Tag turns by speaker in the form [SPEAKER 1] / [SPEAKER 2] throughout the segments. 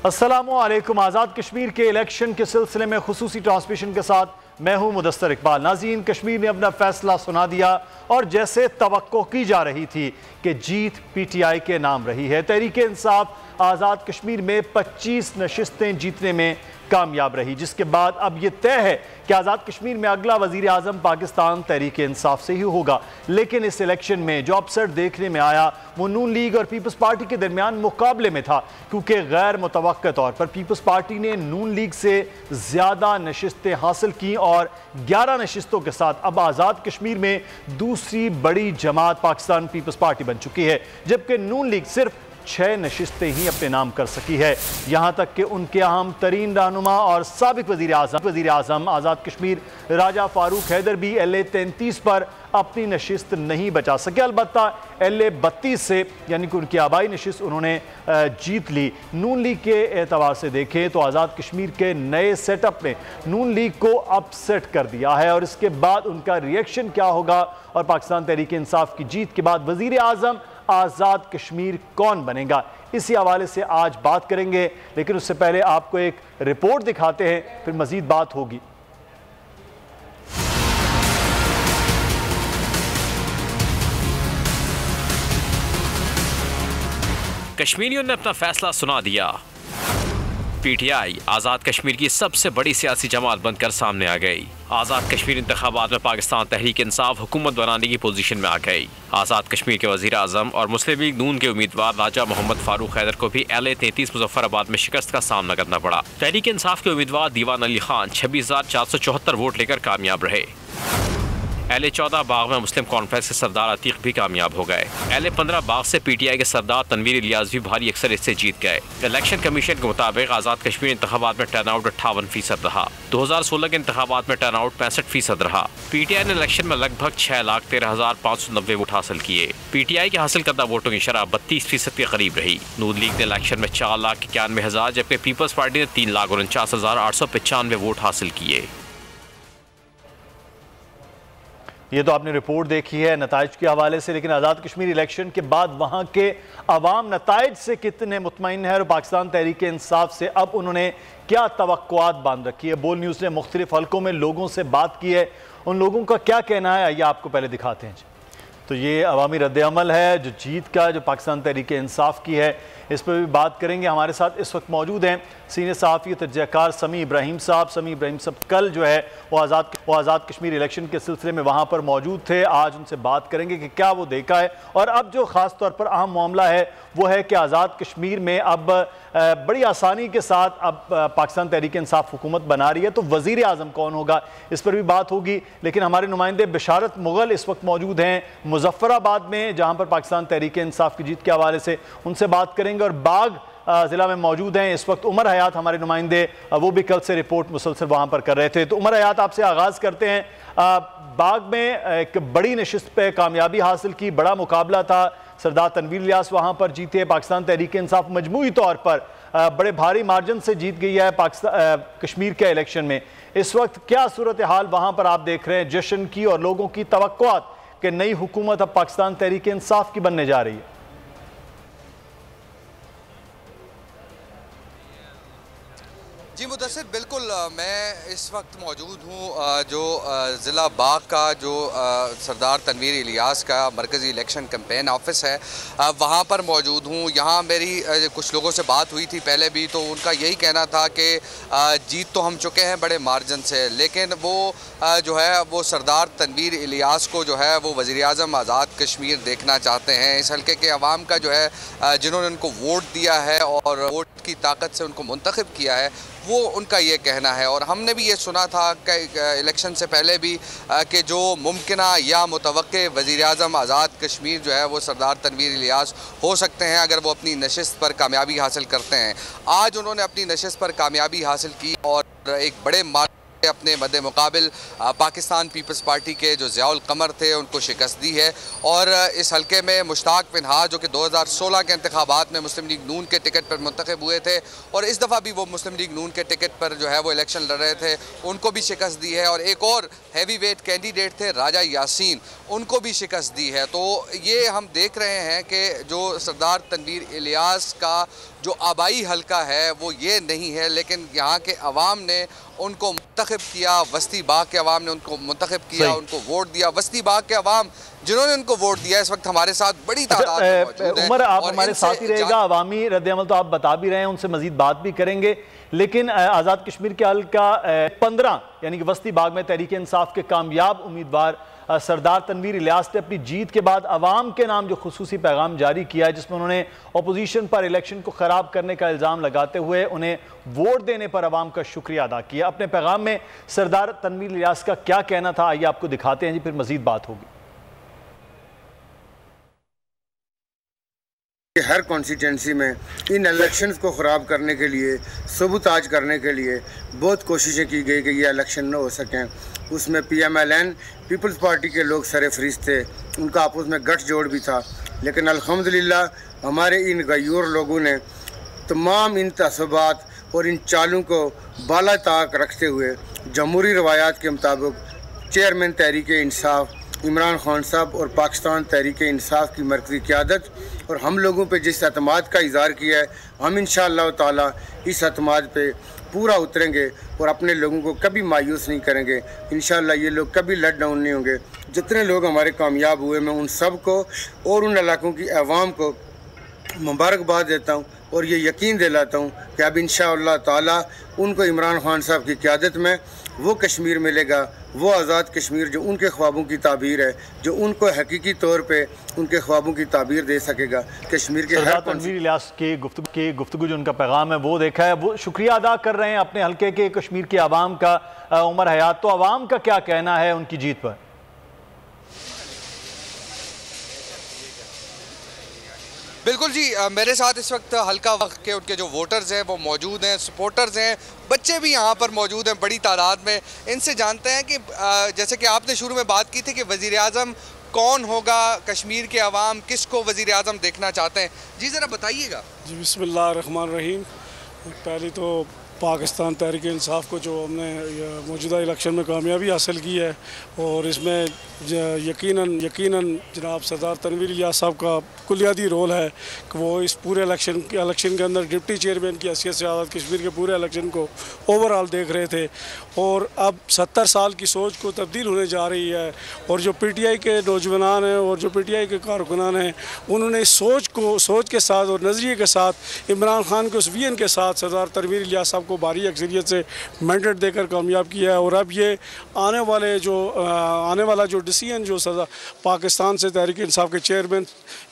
[SPEAKER 1] अस्सलामुअलैकुम। आज़ाद कश्मीर के इलेक्शन के सिलसिले में खुसूसी ट्रांसमिशन के साथ मैं हूं मुदस्सर इकबाल। नाज़रीन, कश्मीर ने अपना फैसला सुना दिया और जैसे तवक्को की जा रही थी कि जीत PTI के नाम रही है। तहरीक इंसाफ आज़ाद कश्मीर में 25 नशिस्तें जीतने में कामयाब रही, जिसके बाद अब यह तय है कि आज़ाद कश्मीर में अगला वज़ीर आज़म पाकिस्तान तहरीक इंसाफ से ही होगा। लेकिन इस इलेक्शन में जो अपसेट देखने में आया वो नून लीग और पीपल्स पार्टी के दरमियान मुकाबले में था, क्योंकि गैर मुतवक्का तौर पर पीपल्स पार्टी ने नून लीग से ज़्यादा नशिस्तें हासिल की और 11 नशिस्तों के साथ अब आज़ाद कश्मीर में दूसरी बड़ी जमात पाकिस्तान पीपल्स पार्टी बन चुकी है, जबकि नून लीग सिर्फ 6 नशिस्तें ही अपने नाम कर सकी है। यहाँ तक कि उनके अहम तरीन रहनुमा और साबिक वज़ीर आज़म आज़ाद कश्मीर राजा फारूक हैदर भी LA 33 पर अपनी नशिस्त नहीं बचा सके। अलबत्ता LA 32 से यानी कि उनकी आबाई नशिस्त उन्होंने जीत ली। नून लीग के एतबार से देखें तो आज़ाद कश्मीर के नए सेटअप ने नून लीग को अपसेट कर दिया है और इसके बाद उनका रिएक्शन क्या होगा और पाकिस्तान तहरीक इंसाफ की जीत के बाद वज़ीर आज़म आज़ाद कश्मीर कौन बनेगा, इसी हवाले से आज बात करेंगे। लेकिन उससे पहले आपको एक रिपोर्ट दिखाते हैं, फिर मज़ीद बात होगी।
[SPEAKER 2] कश्मीरियों ने अपना फैसला सुना दिया। PTI आज़ाद कश्मीर की सबसे बड़ी सियासी जमात बनकर सामने आ गई। आज़ाद कश्मीर इंतखाबात में पाकिस्तान तहरीक इंसाफ हुकूमत बनाने की पोजीशन में आ गई। आज़ाद कश्मीर के वज़ीर आज़म और मुस्लिम लीग नून के उम्मीदवार राजा मोहम्मद फारूक हैदर को भी LA 33 मुजफ्फराबाद में शिकस्त का सामना करना पड़ा। तहरीक इंसाफ के उम्मीदवार दीवान अली खान 26,474 वोट लेकर कामयाब रहे। LA 14 बाग में मुस्लिम कॉन्फ्रेंस के सरदार अतीक भी कामयाब हो गए। LA 15 बाग से PTI के सरदार तनवीर इलियास भी भारी अक्सरियत से जीत गए। इलेक्शन कमीशन के मुताबिक आज़ाद कश्मीर इंतखाबात में टर्नआउट 58% रहा। 2016 के इंतखाबात में टर्नआउट 65% रहा। PTI ने इलेक्शन में लगभग 6,13,590 वोट हासिल किए। PTI के हासिल करदा वोटों की शरह 32% के करीब रही। नून लीग ने इलेक्शन में 4,91,000 जबकि पीपल्स पार्टी ने 3,49,895 वोट हासिल किए।
[SPEAKER 1] ये तो आपने रिपोर्ट देखी है नताइज के हवाले से, लेकिन आज़ाद कश्मीर इलेक्शन के बाद वहाँ के अवाम नताइज से कितने मुतमईन है और पाकिस्तान तहरीक इंसाफ से अब उन्होंने क्या तवक्कुआत बांध रखी है। बोल न्यूज़ ने मुख्तलिफ हलकों में लोगों से बात की है, उन लोगों का क्या कहना है आइए आपको पहले दिखाते हैं। तो ये अवामी रद्द-ए-अमल है जो जीत का, जो पाकिस्तान तहरीक इंसाफ की है, इस पर भी बात करेंगे। हमारे साथ इस वक्त मौजूद हैं सीनियर सहाफ़ी तजज़ियाकार समी इब्राहिम साहब। समी इब्राहिम साहब कल जो है वो आज़ाद कश्मीर इलेक्शन के सिलसिले में वहाँ पर मौजूद थे। आज उनसे बात करेंगे कि क्या वो देखा है और अब जो ख़ास तौर पर अहम मामला है वो है कि आज़ाद कश्मीर में अब बड़ी आसानी के साथ अब पाकिस्तान तहरीक इंसाफ हुकूमत बना रही है, तो वज़ीर आज़म कौन होगा इस पर भी बात होगी। लेकिन हमारे नुमाइंदे बिशारत मुग़ल इस वक्त मौजूद हैं मुजफ्फराबाद में, जहाँ पर पाकिस्तान तहरीक इंसाफ की जीत के हवाले से उनसे बात करेंगे। और बाग ज़िला में मौजूद हैं इस वक्त उमर हयात, हमारे नुमाइंदे, वो भी कल से रिपोर्ट मुसलसल वहाँ पर कर रहे थे। तो उमर हयात, आपसे आगाज़ करते हैं। बाग में एक बड़ी नशिस्त पे कामयाबी हासिल की, बड़ा मुकाबला था, सरदार तनवीर इलियास वहाँ पर जीते। पाकिस्तान तहरीक इंसाफ मजमूई तौर पर बड़े भारी मार्जिन से जीत गई है पाकिस्तान कश्मीर के इलेक्शन में। इस वक्त क्या सूरत हाल वहाँ पर आप देख रहे हैं जश्न की और लोगों की तवक्कुआत कि नई हुकूमत अब पाकिस्तान तहरीक इंसाफ की बनने जा रही है?
[SPEAKER 3] जी मुदस्सिर, बिल्कुल मैं इस वक्त मौजूद हूँ जो ज़िला बाग का जो सरदार तनवीर इलियास का मरकज़ी इलेक्शन कैंपेन ऑफिस है, वहाँ पर मौजूद हूँ। यहाँ मेरी कुछ लोगों से बात हुई थी पहले भी, तो उनका यही कहना था कि जीत तो हम चुके हैं बड़े मार्जिन से, लेकिन वो जो है वो सरदार तनवीर इलियास को जो है वो वज़ीर आज़म आज़ाद कश्मीर देखना चाहते हैं। इस हल्के के अवाम का जो है जिन्होंने उनको वोट दिया है और वोट की ताकत से उनको मुंतखब किया है, वो उनका ये कहना है। और हमने भी ये सुना था कि इलेक्शन से पहले भी कि जो मुमकिना या मुतवक्के वज़ीर आज़म आज़ाद कश्मीर जो है वो सरदार तनवीर इलियास हो सकते हैं अगर वो अपनी नशिस्त पर कामयाबी हासिल करते हैं। आज उन्होंने अपनी नशिस्त पर कामयाबी हासिल की और एक बड़े अपने मद्दे मुकाबिल पाकिस्तान पीपल्स पार्टी के जो ज़ियाउल कमर थे उनको शिकस्त दी है और इस हलके में मुश्ताक पिनहा जो कि 2016 के इंतखाबात में मुस्लिम लीग नून के टिकट पर मुंतखब हुए थे और इस दफ़ा भी वो मुस्लिम लीग नून के टिकट पर जो है वो इलेक्शन लड़ रहे थे, उनको भी शिकस्त दी है और एक और हैवी वेट कैंडिडेट थे राजा यासीन, उनको भी शिकस्त दी है। तो ये हम देख रहे हैं कि जो सरदार तनवीर इलियास का जो आबाई हलका है वो ये नहीं है, लेकिन यहाँ के अवाम ने उनको मुंतखब किया, वस्ती बाग के अवाम ने उनको मुंतखब किया, उनको वोट दिया। वस्ती बाग के अवाम जिन्होंने उनको वोट दिया इस वक्त हमारे साथ बड़ी तादाद में मौजूद हैं।
[SPEAKER 1] उमर, आप हमारे साथ ही रहेगा, अवामी रद्द-ए-अमल तो आप बता भी रहे हैं, उनसे मजीद बात भी करेंगे, लेकिन आज़ाद कश्मीर के हल्का 15 यानी कि वस्ती बाग में तहरीक इंसाफ के कामयाब उम्मीदवार सरदार तनवीर इलियास ने अपनी जीत के बाद अवाम के नाम जो खुसूसी पैगाम जारी किया है, जिसमें उन्होंने अपोजिशन पर इलेक्शन को ख़राब करने का इल्ज़ाम लगाते हुए उन्हें वोट देने पर अवाम का शुक्रिया अदा किया। अपने पैगाम में सरदार तनवीर इलियास का क्या कहना था, आइए आपको दिखाते हैं जी, फिर मजीद बात होगी।
[SPEAKER 4] हर कॉन्स्टिट्यूंसी में इन इलेक्शंस को ख़राब करने के लिए, सबूताज करने के लिए बहुत कोशिशें की गई कि ये इलेक्शन न हो सकें। उसमें PMLN पीपल्स पार्टी के लोग सरफरीज थे, उनका आपस में गठजोड़ भी था, लेकिन अल्हम्दुलिल्लाह हमारे इन गयूर लोगों ने तमाम इन तसबात और इन चालों को बाला ताक रखते हुए जमहूरी रवायात के मुताबिक चेयरमैन तहरीक इंसाफ इमरान खान साहब और पाकिस्तान तहरीक इंसाफ की मरकज़ी क़यादत और हम लोगों पे जिस अतमाद का इज़हार किया है, हम इंशाअल्लाह ताला इस अतमाद पे पूरा उतरेंगे और अपने लोगों को कभी मायूस नहीं करेंगे। इंशाअल्लाह ये लोग कभी लेट डाउन नहीं होंगे। जितने लोग हमारे कामयाब हुए, मैं उन सब को और उन इलाकों की आवाम को मुबारकबाद देता हूँ और ये यकीन दिलाता हूँ कि अब इंशाअल्लाह ताला उनको इमरान खान साहब की क़यादत में वो कश्मीर मिलेगा, वो आज़ाद कश्मीर जो उनके ख्वाबों की ताबीर है, जो उनको हकीकी तौर पे उनके ख्वाबों की ताबीर दे सकेगा। कश्मीर के
[SPEAKER 1] सरदार तनवीर इलियास के गुफ्तगू जो उनका पैगाम है वो देखा है, वो शुक्रिया अदा कर रहे हैं अपने हल्के के कश्मीर के आवाम का। उमर हयात, तो आवाम का क्या कहना है उनकी जीत पर?
[SPEAKER 3] बिल्कुल जी, मेरे साथ इस वक्त हल्का वक्त के उनके जो वोटर्स हैं वो मौजूद हैं, सपोर्टर्स हैं, बच्चे भी यहाँ पर मौजूद हैं बड़ी तादाद में। इनसे जानते हैं कि जैसे कि आपने शुरू में बात की थी कि वज़ीर आज़म कौन होगा, कश्मीर के अवाम किसको वज़ीर आज़म देखना चाहते हैं, जी ज़रा बताइएगा।
[SPEAKER 5] जी बिस्मिल्लाहिर्रहमानिर्रहीम। पहले तो पाकिस्तान तहरीक इंसाफ को जो हमने मौजूदा इलेक्शन में कामयाबी हासिल की है और इसमें यकीनन जनाब सरदार तनवीर इलियास साहब का कुलियादी रोल है कि वो इस पूरे इलेक्शन के अंदर डिप्टी चेयरमैन की हैसियत से आज़ाद कश्मीर के पूरे इलेक्शन को ओवरऑल देख रहे थे और अब 70 साल की सोच को तब्दील होने जा रही है और जो PTI के नौजवान हैं और जो PTI के कारकुनान हैं, उन्होंने सोच के साथ और नज़रिए के साथ इमरान खान के उस विजन के साथ सरदार तनवीर इलियास साहब को भारी अक्सरियत से मैंडेट देकर कामयाब किया है और अब ये आने वाला जो डिसीजन जो सदा पाकिस्तान से तहरीक इंसाफ के चेयरमैन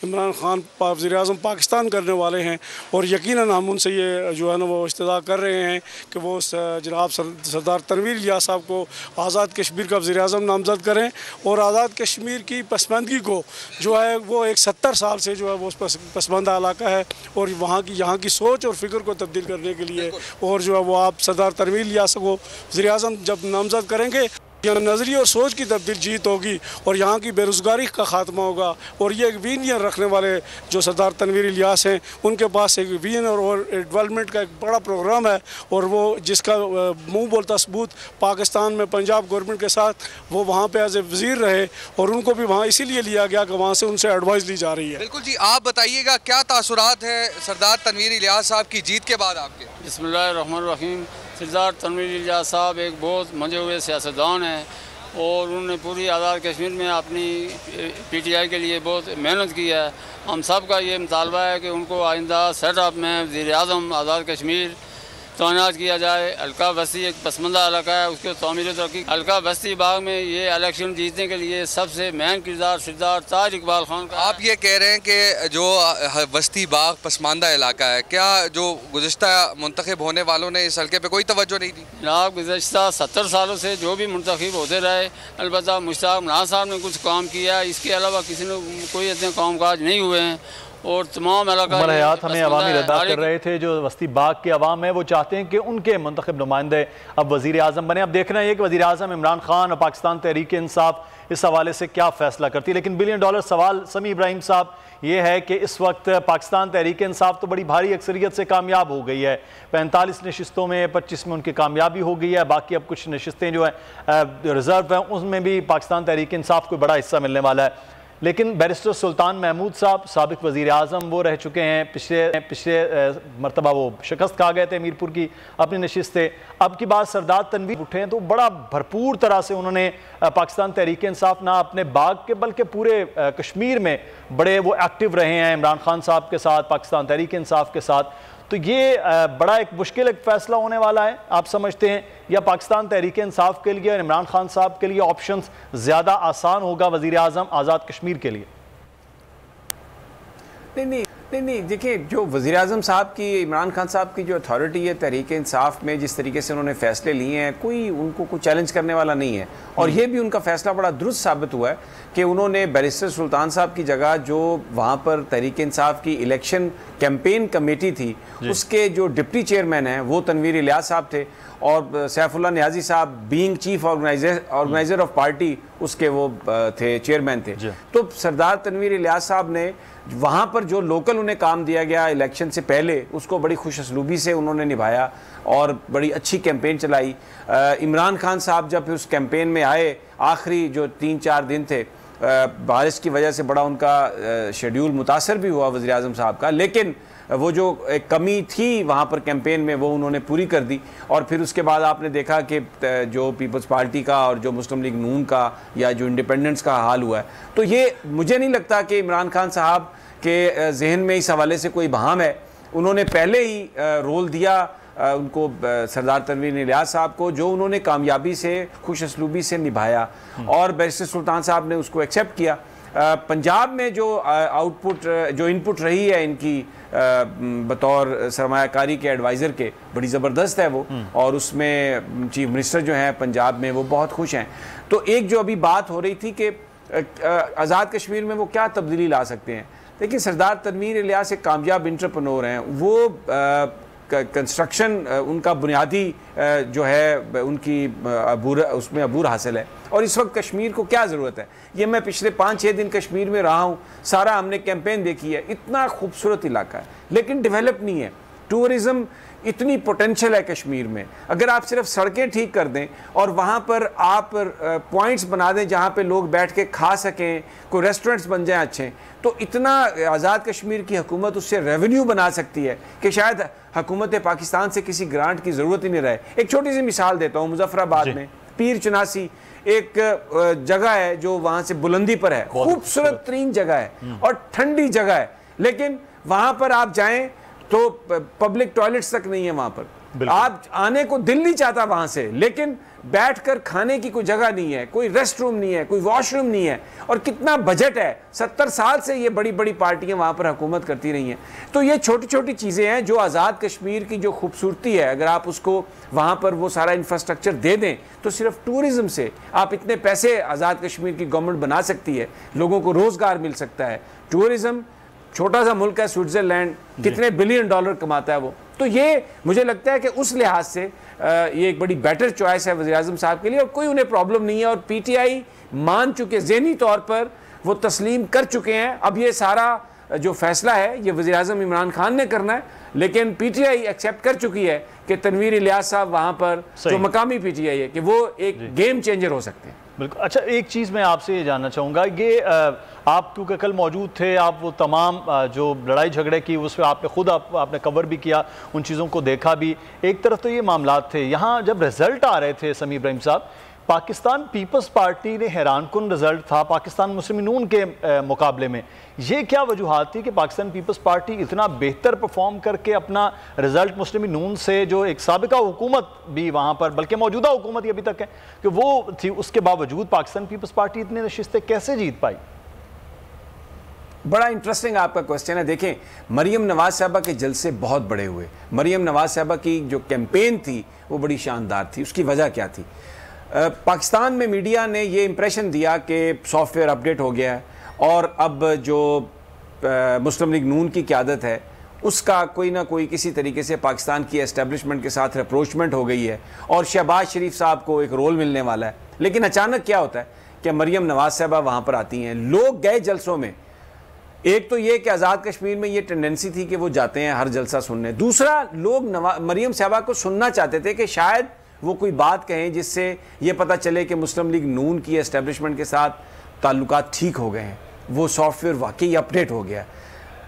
[SPEAKER 5] इमरान खान वज़ीर आज़म पाकिस्तान करने वाले हैं और यकीनन हम उनसे ये जो है ना वो इस्तदा कर रहे हैं कि वो जनाब सरदार तनवीर इलियास साहब को आज़ाद कश्मीर का वज़ीर आज़म नामज़द करें और आज़ाद कश्मीर की पसमानदगी को जो है वो एक 70 साल से जो है वो पसमानदा इलाका है और यहाँ की सोच और फ़िक्र को तब्दील करने के लिए और जो है वो आप सरदार तनवीर इलियास को वज़ीर आज़म जब नामज़द करेंगे, यहाँ नज़रिए और सोच की तब्दील जीत होगी और यहाँ की बेरोज़गारी का ख़ात्मा होगा और ये एक विजन रखने वाले जो सरदार तनवीर इलियास हैं, उनके पास एक विजन और डेवलपमेंट का एक बड़ा प्रोग्राम है और वो जिसका मुँह बोलता सबूत पाकिस्तान में पंजाब गवर्नमेंट के साथ वो वहाँ पे एज ए वज़ीर रहे और उनको भी वहाँ इसीलिए लिया गया कि वहाँ से उनसे एडवाइस ली जा रही है।
[SPEAKER 3] बिल्कुल जी, आप बताइएगा क्या तासुरात है सरदार तनवीर इलियास साहब की जीत के बाद आपके?
[SPEAKER 6] बिस्मिल्लाहिर्रहमानिर्रहीम। सरदार तनवीर इलियास साहब एक बहुत मंजे हुए सियासतदान हैं और उन्होंने पूरी आज़ाद कश्मीर में अपनी PTI के लिए बहुत मेहनत की है। हम सब का ये मुतालबा है कि उनको आइंदा सेटअप में वज़ीर आज़म आज़ाद कश्मीर तैनात किया जाए। हल्का बस्ती एक पसमंदा इलाका है, उसके तामीर तरक्की। हल्का बस्ती बाग में ये इलेक्शन जीतने के लिए सबसे मेन किरदार सरदार ताज इकबाल खान का।
[SPEAKER 3] आप ये कह रहे हैं कि जो बस्ती बाग पसमानदा इलाका है, क्या जो गुज़िश्ता मुंतखब होने वालों ने इस हल्के पे कोई तवज्जो नहीं दी?
[SPEAKER 6] जनाब गुज़िश्ता 70 सालों से जो भी मुंतखब होते रहे, अलबत्ता मुश्ताक मियां साहब ने कुछ काम किया, इसके अलावा किसी ने कोई इतने काम काज नहीं हुए हैं और तमाम
[SPEAKER 1] उमर हयात हमें अवामी रद्दा कर रहे थे, जो वस्ती बाग के अवाम है वो चाहते हैं कि उनके मुंतखब नुमाइंदे अब वज़ीर आज़म बने। अब देखना है कि वज़ीर आज़म इमरान खान और पाकिस्तान तहरीक इंसाफ इस हवाले से क्या फैसला करती है। लेकिन $1 बिलियन सवाल समी इब्राहिम साहब ये है कि इस वक्त पाकिस्तान तहरीक इंसाफ तो बड़ी भारी अक्सरियत से कामयाब हो गई है, 45 नशिस्तों में 25 में उनकी कामयाबी हो गई है। बाकी अब कुछ नशिस्तें जो हैं रिजर्व हैं, उसमें भी पाकिस्तान तहरीक इंसाफ को बड़ा हिस्सा मिलने वाला है। लेकिन बैरिस्टर सुल्तान महमूद साहब साबिक वज़ीर आज़म वो रह चुके हैं, पिछले मरतबा वो शिकस्त खा गए थे मीरपुर की अपनी नशिस्त से। अब की बात सरदार तनवीर उठे हैं तो बड़ा भरपूर तरह से उन्होंने पाकिस्तान तहरीक इंसाफ ना अपने बाग के बल्कि पूरे कश्मीर में बड़े वो एक्टिव रहे हैं इमरान खान साहब के साथ, पाकिस्तान तहरीक इंसाफ के साथ। तो ये बड़ा एक मुश्किल एक फ़ैसला होने वाला है आप समझते हैं, या पाकिस्तान तहरीक इंसाफ के लिए और इमरान खान साहब के लिए ऑप्शंस ज़्यादा आसान होगा वज़ीर आज़म आज़ाद कश्मीर के लिए?
[SPEAKER 7] नहीं देखिए, जो वज़ीर आज़म साहब की, इमरान खान साहब की जो अथॉरिटी है तहरीक इंसाफ में, जिस तरीके से उन्होंने फ़ैसले लिए हैं, कोई उनको कुछ चैलेंज करने वाला नहीं है। और ये भी उनका फ़ैसला बड़ा दुरुस्त साबित हुआ है कि उन्होंने बैरिस्टर सुल्तान साहब की जगह जो वहाँ पर तहरीक इंसाफ की इलेक्शन कैंपेन कमेटी थी उसके जो डिप्टी चेयरमैन हैं वो तनवीर इलियास साहब थे, और सैफुल्लाह नियाज़ी साहब being chief organiser of party उसके वो थे, चेयरमैन थे। तो सरदार तनवीर इलियास साहब ने वहाँ पर जो लोकल उन्हें काम दिया गया इलेक्शन से पहले, उसको बड़ी खुशअस्लूबी से उन्होंने निभाया और बड़ी अच्छी कैंपेन चलाई। इमरान खान साहब जब उस कैंपेन में आए, आखिरी जो 3-4 दिन थे, बारिश की वजह से बड़ा उनका शेड्यूल मुतासर भी हुआ वज़ीर आज़म साहब का, लेकिन वो जो एक कमी थी वहाँ पर कैंपेन में वो उन्होंने पूरी कर दी। और फिर उसके बाद आपने देखा कि जो पीपल्स पार्टी का और जो मुस्लिम लीग नून का या जो इंडिपेंडेंट्स का हाल हुआ है, तो ये मुझे नहीं लगता कि इमरान खान साहब के जहन में इस हवाले से कोई बहाम है। उन्होंने पहले ही रोल दिया उनको सरदार तनवीर इलियास साहब को, जो उन्होंने कामयाबी से खुशअस्लूबी से निभाया, और बैरिस्टर सुल्तान साहब ने उसको एक्सेप्ट किया। पंजाब में जो आउटपुट जो इनपुट रही है इनकी बतौर सरमायाकारी के एडवाइज़र के, बड़ी ज़बरदस्त है वो, और उसमें चीफ मिनिस्टर जो हैं पंजाब में वो बहुत खुश हैं। तो एक जो अभी बात हो रही थी कि आज़ाद कश्मीर में वो क्या तब्दीली ला सकते हैं, देखिए सरदार तनवीर इलियास एक कामयाब इंटरप्रेन्योर हैं, वो कंस्ट्रक्शन उनका बुनियादी जो है उनकी उसमें अबूर हासिल है। और इस वक्त कश्मीर को क्या ज़रूरत है, ये मैं पिछले 5-6 दिन कश्मीर में रहा हूँ, सारा हमने कैंपेन देखी है, इतना खूबसूरत इलाका है लेकिन डेवलप नहीं है। टूरिज़्म इतनी पोटेंशियल है कश्मीर में, अगर आप सिर्फ सड़कें ठीक कर दें और वहाँ पर आप पॉइंट्स बना दें जहाँ पे लोग बैठ के खा सकें, कोई रेस्टोरेंट्स बन जाएं अच्छे, तो इतना आज़ाद कश्मीर की हुकूमत उससे रेवेन्यू बना सकती है कि शायद हुकूमत पाकिस्तान से किसी ग्रांट की ज़रूरत ही नहीं रहे। एक छोटी सी मिसाल देता हूँ, मुजफ्फराबाद में पीर चनासी एक जगह है जो वहाँ से बुलंदी पर है, खूबसूरत तरीन जगह है और ठंडी जगह है, लेकिन वहाँ पर आप जाएं तो पब्लिक टॉयलेट्स तक नहीं है वहाँ पर, आप आने को दिल नहीं चाहता वहाँ से, लेकिन बैठकर खाने की कोई जगह नहीं है, कोई रेस्ट रूम नहीं है, कोई वॉशरूम नहीं है, और कितना बजट है। 70 साल से ये बड़ी बड़ी पार्टियां वहाँ पर हुकूमत करती रही हैं। तो ये छोटी छोटी चीज़ें हैं जो आज़ाद कश्मीर की जो खूबसूरती है, अगर आप उसको वहाँ पर वो सारा इंफ्रास्ट्रक्चर दे दें तो सिर्फ टूरिज़्म से आप इतने पैसे आज़ाद कश्मीर की गवर्नमेंट बना सकती है, लोगों को रोज़गार मिल सकता है। टूरिज़्म, छोटा सा मुल्क है स्विट्ज़रलैंड, कितने $1 बिलियन कमाता है वो। तो ये मुझे लगता है कि उस लिहाज से ये एक बड़ी बेटर चॉइस है वज़ीर आज़म साहब के लिए, और कोई उन्हें प्रॉब्लम नहीं है। और पीटीआई मान चुके, ज़हनी तौर पर वो तस्लीम कर चुके हैं। अब ये सारा जो फैसला है ये वज़ीर आज़म इमरान खान ने करना है, लेकिन पीटीआई एक्सेप्ट कर चुकी है कि तनवीर इलियास साहब वहाँ पर जो मकामी पीटीआई है कि वो एक गेम चेंजर हो सकते हैं।
[SPEAKER 1] बिल्कुल। अच्छा, एक चीज़ मैं आपसे ये जानना चाहूँगा, ये आप क्योंकि कल मौजूद थे, आप वो तमाम जो लड़ाई झगड़े की उस पर आपने खुद आपने कवर भी किया, उन चीज़ों को देखा भी। एक तरफ तो ये मामला थे, यहाँ जब रिज़ल्ट आ रहे थे समी इब्राहिम साहब, पाकिस्तान पीपल्स पार्टी ने हैरानकुन रिजल्ट था पाकिस्तान मुस्लिम नून के मुकाबले में। ये क्या वजूहात थी कि पाकिस्तान पीपल्स पार्टी इतना बेहतर परफॉर्म करके अपना रिजल्ट मुस्लिम नून से, जो एक साबिका हुकूमत भी वहाँ पर, बल्कि मौजूदा हुकूमत ये अभी तक है कि वो थी, उसके बावजूद पाकिस्तान पीपल्स पार्टी इतनी नशिस्तें कैसे जीत पाई?
[SPEAKER 7] बड़ा इंटरेस्टिंग आपका क्वेश्चन है। देखें, मरियम नवाज साहबा के जलसे बहुत बड़े हुए। मरियम नवाज साहबा की जो कैंपेन थी वो बड़ी शानदार थी। उसकी वजह क्या थी? पाकिस्तान में मीडिया ने ये इंप्रेशन दिया कि सॉफ्टवेयर अपडेट हो गया है और अब जो मुस्लिम लीग नून की क़यादत है उसका कोई ना कोई किसी तरीके से पाकिस्तान की एस्टेब्लिशमेंट के साथ अप्रोचमेंट हो गई है और शहबाज शरीफ साहब को एक रोल मिलने वाला है। लेकिन अचानक क्या होता है कि मरियम नवाज साहबा वहाँ पर आती हैं, लोग गए जलसों में। एक तो ये कि आज़ाद कश्मीर में ये टेंडेंसी थी कि वो जाते हैं हर जलसा सुनने, दूसरा लोग मरियम साहबा को सुनना चाहते थे कि शायद वो कोई बात कहें जिससे ये पता चले कि मुस्लिम लीग नून की एस्टेब्लिशमेंट के साथ ताल्लुकात ठीक हो गए हैं, वो सॉफ्टवेयर वाकई अपडेट हो गया।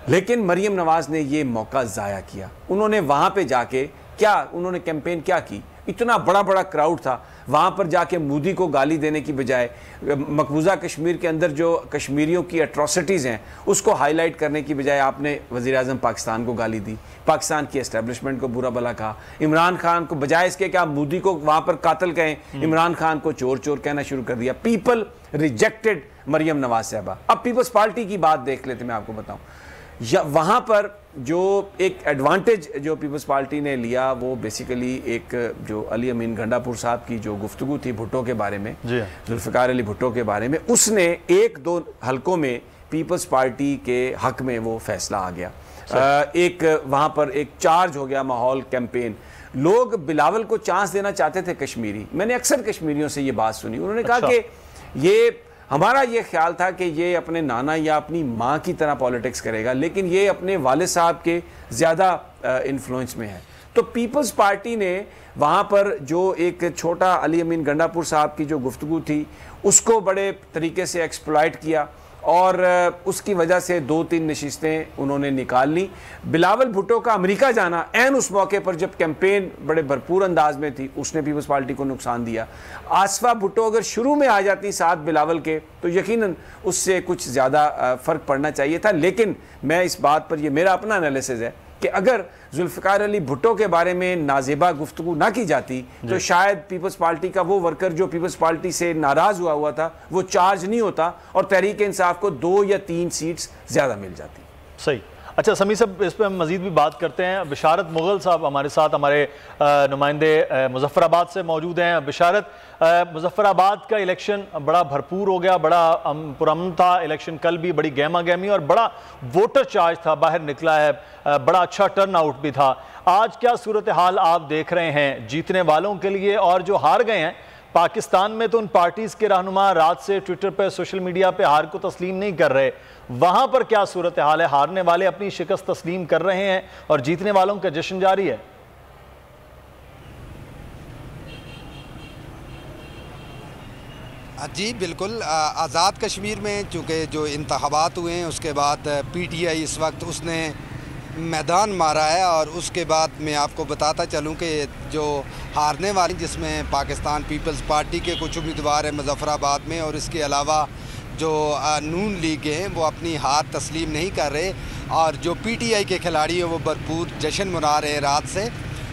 [SPEAKER 7] लेकिन मरियम नवाज ने ये मौका ज़ाया किया। उन्होंने वहाँ पे जाके उन्होंने कैंपेन क्या की, इतना बड़ा बड़ा क्राउड था, वहाँ पर जाके मोदी को गाली देने की बजाय मकबूजा कश्मीर के अंदर जो कश्मीरियों की एट्रॉसिटीज़ हैं उसको हाईलाइट करने की बजाय आपने वज़ीर-ए-आज़म पाकिस्तान को गाली दी, पाकिस्तान की एस्टेब्लिशमेंट को बुरा भला कहा, इमरान खान को बजाय इसके कि आप मोदी को वहाँ पर कातिल कहें, इमरान खान को चोर चोर कहना शुरू कर दिया। पीपल रिजेक्टेड मरियम नवाज साहबा। अब पीपल्स पार्टी की बात देख लेते, मैं आपको बताऊँ वहाँ पर जो एक एडवांटेज जो पीपल्स पार्टी ने लिया वो बेसिकली एक जो अली अमीन गंडापुर साहब की जो गुफ्तगू थी भुट्टो के बारे में, जुल्फ़िकार अली भुट्टो के बारे में, उसने एक दो हलकों में पीपल्स पार्टी के हक में वो फैसला आ गया। एक वहाँ पर एक चार्ज हो गया माहौल कैंपेन, लोग बिलावल को चांस देना चाहते थे कश्मीरी। मैंने अक्सर कश्मीरियों से ये बात सुनी, उन्होंने कहा कि ये हमारा ये ख्याल था कि ये अपने नाना या अपनी माँ की तरह पॉलिटिक्स करेगा, लेकिन ये अपने वालिद साहब के ज़्यादा इन्फ्लुएंस में है। तो पीपल्स पार्टी ने वहाँ पर जो एक छोटा अली अमीन गंडापुर साहब की जो गुफ्तगू थी उसको बड़े तरीके से एक्सप्लॉइट किया और उसकी वजह से 2-3 नशिस्तें उन्होंने निकाल ली। बिलावल भुट्टो का अमेरिका जाना एन उस मौके पर जब कैंपेन बड़े भरपूर अंदाज में थी, उसने पीपल्स पार्टी को नुकसान दिया। आसफा भुट्टो अगर शुरू में आ जाती साथ बिलावल के तो यकीनन उससे कुछ ज़्यादा फ़र्क पड़ना चाहिए था। लेकिन मैं इस बात पर, ये मेरा अपना एनालिसिस है कि अगर जुल्फ़िकार अली भुट्टो के बारे में नाजेबा गुफ्तगू ना की जाती तो शायद पीपल्स पार्टी का वो वर्कर जो पीपल्स पार्टी से नाराज़ हुआ था वो चार्ज नहीं होता और तहरीक इंसाफ को 2 या 3 सीट्स ज़्यादा मिल जाती।
[SPEAKER 1] सही। अच्छा समी साहब, इस पर हम मज़ीद भी बात करते हैं। बिशारत मुग़ल साहब हमारे साथ, हमारे नुमाइंदे मुज़फ़्फ़राबाद से मौजूद हैं। बिशारत, मुज़फ़्फ़राबाद का इलेक्शन बड़ा भरपूर हो गया, बड़ा पुरअमन था इलेक्शन, कल भी बड़ी गहमा गहमी और बड़ा वोटर चार्ज था, बाहर निकला है, बड़ा अच्छा टर्न आउट भी था। आज क्या सूरत हाल आप देख रहे हैं जीतने वालों के लिए और जो हार गए हैं? पाकिस्तान में तो उन पार्टीज़ के रहनुमा रात से ट्विटर पर, सोशल मीडिया पे हार को तस्लीम नहीं कर रहे, वहाँ पर क्या सूरत हाल है? हारने वाले अपनी शिकस्त तस्लीम कर रहे हैं और जीतने वालों का जश्न जारी है?
[SPEAKER 3] जी बिल्कुल। आज़ाद कश्मीर में चूँकि जो इंतखाबात हुए हैं उसके बाद PTI इस वक्त उसने मैदान मारा है और उसके बाद मैं आपको बताता चलूं कि जो हारने वाली, जिसमें पाकिस्तान पीपल्स पार्टी के कुछ उम्मीदवार हैं मुज़फ़्फ़राबाद में और इसके अलावा जो नून लीग हैं वो अपनी हार तस्लीम नहीं कर रहे और जो PTI के खिलाड़ी हैं वो भरपूर जश्न मना रहे हैं रात से।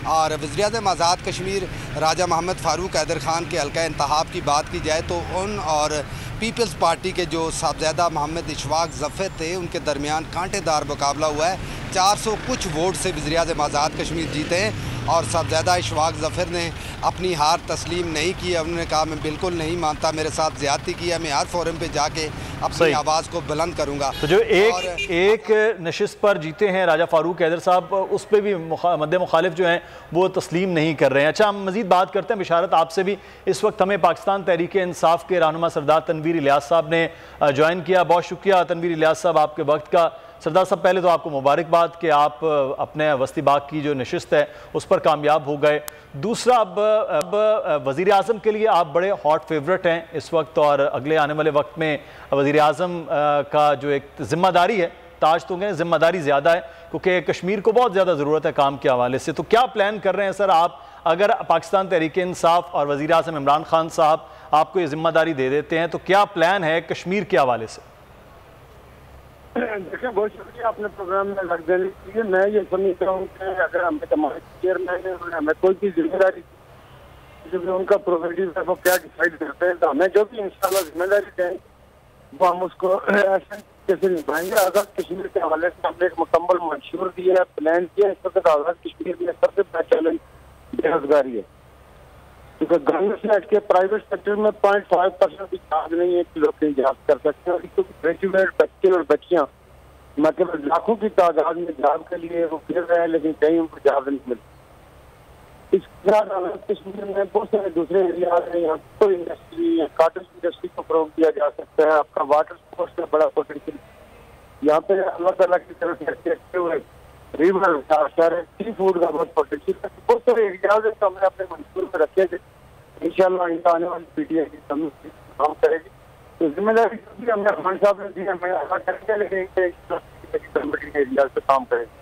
[SPEAKER 3] और वज़ीर-ए-आज़म आज़ाद कश्मीर राजा मोहम्मद फ़ारूक हैदर ख़ान के हल्का इंतखाब की बात की जाए तो उन और पीपल्स पार्टी के जो साहबज़ादा मोहम्मद इशफ़ाक़ ज़फ़र थे उनके दरमियान कांटेदार मुकाबला हुआ है। 400 कुछ वोट से वज़ीर-ए-आज़म आज़ाद कश्मीर जीते हैं और साहबज़ादा इशफ़ाक़ ज़फ़र ने अपनी हार तस्लीम नहीं की। उन्होंने कहा मैं बिल्कुल नहीं मानता, मेरे साथ ज़्यादती किया, मैं हर फोरम पे जाके अपनी आवाज़ को बुलंद करूँगा।
[SPEAKER 1] तो जो एक नशिस्त पर जीते हैं राजा फ़ारूक हैदर साहब, उस पर भी मद्दे मुखालिफ जो हैं वो तस्लीम नहीं कर रहे हैं। अच्छा, हम मज़ीद बात करते हैं बिशारत आपसे भी। इस वक्त हमें पाकिस्तान तहरीक इंसाफ के रहनुमा सरदार तनवीर इलियास साहब ने ज्वाइन किया। बहुत शुक्रिया तनवीर इलियास साहब आपके वक्त का। सरदार साहब, पहले तो आपको मुबारकबाद कि आप अपने वस्ती बाग की जो नशिस्त है उस पर कामयाब हो गए। दूसरा, अब वज़ीर आज़म के लिए आप बड़े हॉट फेवरेट हैं इस वक्त और अगले आने वाले वक्त में वज़ीर आज़म का जो एक ज़िम्मेदारी है, ताज तो कहें ज़िम्मेदारी ज़्यादा है क्योंकि कश्मीर को बहुत ज़्यादा ज़रूरत है काम के हवाले से। तो क्या प्लान कर रहे हैं सर आप, अगर पाकिस्तान तहरीक इंसाफ और वज़ीर आज़म इमरान खान साहब आपको ये ज़िम्मेदारी दे देते हैं तो क्या प्लान है कश्मीर के हवाले से?
[SPEAKER 5] देखिए, बहुत शुक्रिया अपने प्रोग्राम में लग देने के लिए। मैं ये समझता हूँ कि अगर हमें हमारे चेयरमैन है उन्होंने हमें कोई भी जिम्मेदारी, जब उनका प्रोविजन है वो क्या डिसाइड करते हैं तो हमें जो भी इंशाल्लाह जिम्मेदारी दें वो हम उसको ऐसे कैसे निभाएंगे। आज़ाद कश्मीर के हवाले से हमने एक मुकम्मल मंशूर दिया है, प्लान किया है। इस वक्त आज़ाद कश्मीर में सबसे बड़ा चैलेंज बेरोजगारी है क्योंकि गवर्नमेंट से हट के प्राइवेट सेक्टर में 0.5% भी चार्ज नहीं है कि लोग जॉब कर सकते हैं। क्योंकि ग्रेजुएट बच्चे और बच्चियाँ
[SPEAKER 4] मतलब लाखों की तादाद में जॉब के लिए वो फिर रहे हैं, लेकिन कहीं उनको जॉब नहीं मिलती। इसके साथ कश्मीर में बहुत सारे दूसरे एरियाज हैं, यहाँ पर इंडस्ट्री, कॉटन इंडस्ट्री को फरोग दिया जा सकता है। आपका वाटर स्पोर्ट्स का बड़ा पोटेंशियल यहाँ पे अल्लाह ताला की तरफ से अच्छे हुए रिवर सारे सी फूड का बहुत पोटेंशियल है। बहुत सारे एरियाज हैं तो हमने अपने मंसूर में रखे थे। इंशाल्लाह इनका आने वाली पीटीआई की काम करेगी, तो जिम्मेदारी भी हमने खान साहब ने दी है, मैं अदा करेंगे, लेकिन एरिया से काम करेंगे।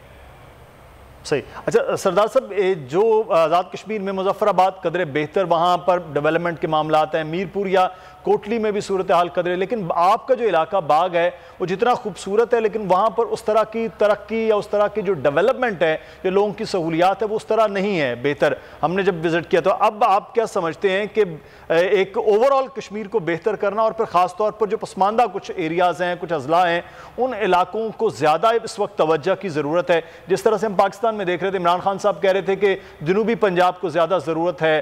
[SPEAKER 1] सही। अच्छा सरदार साहब, जो आज़ाद कश्मीर में मुजफ्फराबाद कदरे बेहतर, वहाँ पर डेवलपमेंट के मामलात हैं, मीरपुर या कोटली में भी सूरत हाल कदरे, लेकिन आपका जो इलाका बाग है वो जितना खूबसूरत है, लेकिन वहाँ पर उस तरह की तरक्की या उस तरह की जो डेवलपमेंट है, जो लोगों की सहूलियात है, वो उस तरह नहीं है बेहतर, हमने जब विज़िट किया। तो अब आप क्या समझते हैं कि एक ओवरऑल कश्मीर को बेहतर करना और फिर ख़ास तौर पर जो पसमानदा कुछ एरियाज़ हैं, कुछ अजला हैं, उन इलाकों को ज़्यादा इस वक्त तवज्जो की ज़रूरत है? जिस तरह से हम पाकिस्तान में देख रहे थे, इमरान खान साहब कह रहे थे कि जनूबी पंजाब को ज़्यादा ज़रूरत है,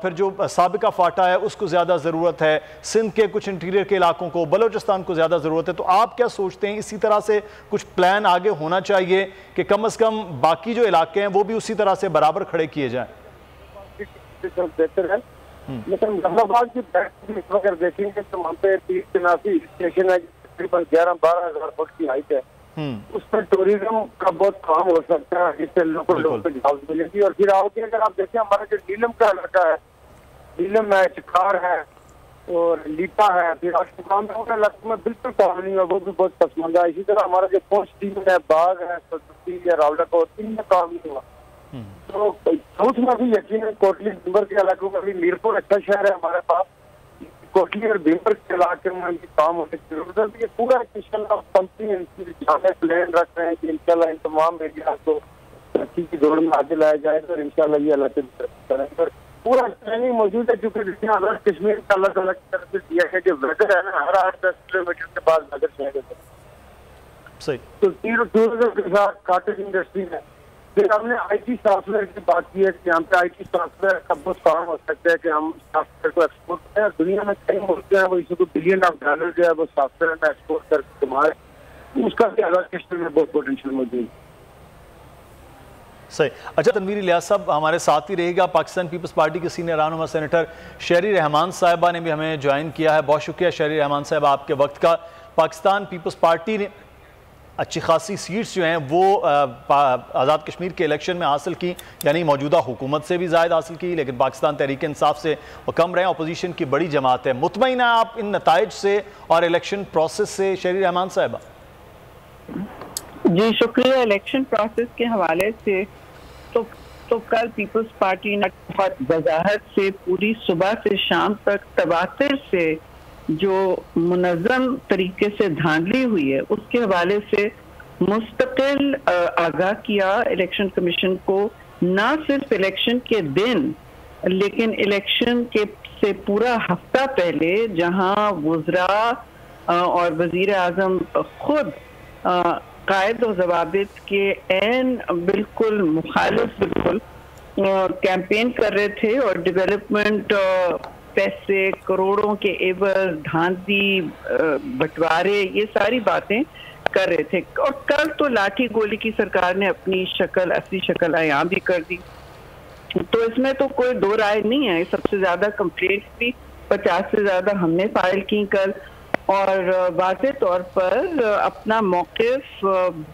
[SPEAKER 1] फिर जो साबिका फाटा है उसको ज़्यादा ज़रूरत है, सिंध के कुछ इंटीरियर के इलाकों को, बलोचिस्तान को ज़्यादा ज़रूरत है। तो आप क्या सोचते हैं, इसी तरह से कुछ प्लान आगे होना चाहिए कि कम से कम बाकी जो इलाके हैं वो भी उसी तरह से बराबर खड़े किए जाएं?
[SPEAKER 4] बेहतर है, लेकिन मुजफ्फराबाद की बैठ अगर देखेंगे तो वहाँ पे 30 स्टेशन है, तकरीबन 11-12 हज़ार फुट की हाइट है। उस पर टूरिज्म का बहुत काम हो सकता है, जिससे लोगों को जॉब मिलेगी। और फिर आओगे अगर आप देखें, हमारा जो नीलम का इलाका है, नीलम है, चिकार है और लीपा है, फिर आशुकाम इलाकों में बिल्कुल काम नहीं हुआ, वो भी बहुत पसंद है। इसी तरह हमारा जो पोस्ट टीम है, बाग है, या रावलाकोट, इनमें काम नहीं हुआ। तो साउथ में भी यकीन कोटली भीमर के इलाकों में भी, मीरपुर अच्छा शहर है हमारे पास, कोटली और भीमर के इलाके में भी काम होने की जरूरत है। ये पूरा कंपनी प्लान रख रहे हैं कि इंशाल्लाह इन तमाम एरिया को तरक्की की दौड़ में आगे लाया जाएगा और इंशाल्लाह ये इलाके करेंगे। पूरा ट्रेनिंग मौजूद है, क्योंकि जिसने आज़ाद कश्मीर का अलग अलग तरफ से दिया है, जो वेदर है ना, हर 8-10 किलोमीटर के बाद वेदर चेंज होता है। सही। तो टूरिज्म के साथ कॉटेज इंडस्ट्री है। फिर हमने IT सॉफ्टवेयर की बात की है कि यहाँ पे IT सॉफ्टवेयर का बहुत काम हो सकता है कि हम सॉफ्टवेयर को एक्सपोर्ट करें। दुनिया में कई मुल्क हैं वो इसको $1 बिलियन जो है वो सॉफ्टवेयर में एक्सपोर्ट करके कमाए, उसका भी आज़ाद कश्मीर में बहुत पोटेंशियल मौजूद है।
[SPEAKER 1] सही। अच्छा तनवीर इलियास साहब हमारे साथ ही रहेगा। पाकिस्तान पीपल्स पार्टी के सीनियर रहनुमा सेनेटर शहरी रहमान साहिबा ने भी हमें ज्वाइन किया है। बहुत शुक्रिया शहरी रहमान साहब आपके वक्त का। पाकिस्तान पीपल्स पार्टी ने अच्छी खासी सीट्स जो हैं वो आज़ाद कश्मीर के इलेक्शन में हासिल की, यानी मौजूदा हुकूमत से भी ज़्यादा हासिल की, लेकिन पाकिस्तान तहरीक इंसाफ से वो कम रहे। अपोजिशन की बड़ी जमात है। मुतमईन है आप इन नताइज से और इलेक्शन प्रोसेस से शहरी रहमान साहिबा?
[SPEAKER 8] जी शुक्रिया। इलेक्शन प्रोसेस के हवाले से तो कल पीपल्स पार्टी ने बहुत वजाहत से पूरी सुबह से शाम तक तवातिर से जो मुनज़्ज़म तरीके से धांधली हुई है उसके हवाले से मुस्तकिल आगाह किया इलेक्शन कमीशन को, ना सिर्फ इलेक्शन के दिन लेकिन इलेक्शन के से पूरा हफ्ता पहले, जहां वज़रा और वज़ीर आज़म खुद कायद और ज़वाबित के एन बिल्कुल मुखालिफ बिल्कुल कैंपेन कर रहे थे और डेवलपमेंट पैसे करोड़ों के एवज धांधली बंटवारे ये सारी बातें कर रहे थे। और कल तो लाठी गोली की सरकार ने अपनी शक्ल असली शक्ल आयां भी कर दी। तो इसमें तो कोई दो राय नहीं है। सबसे ज्यादा कंप्लेंट भी 50 से ज्यादा हमने फाइल की कल, और वाज़े तौर पर अपना मौक़िफ़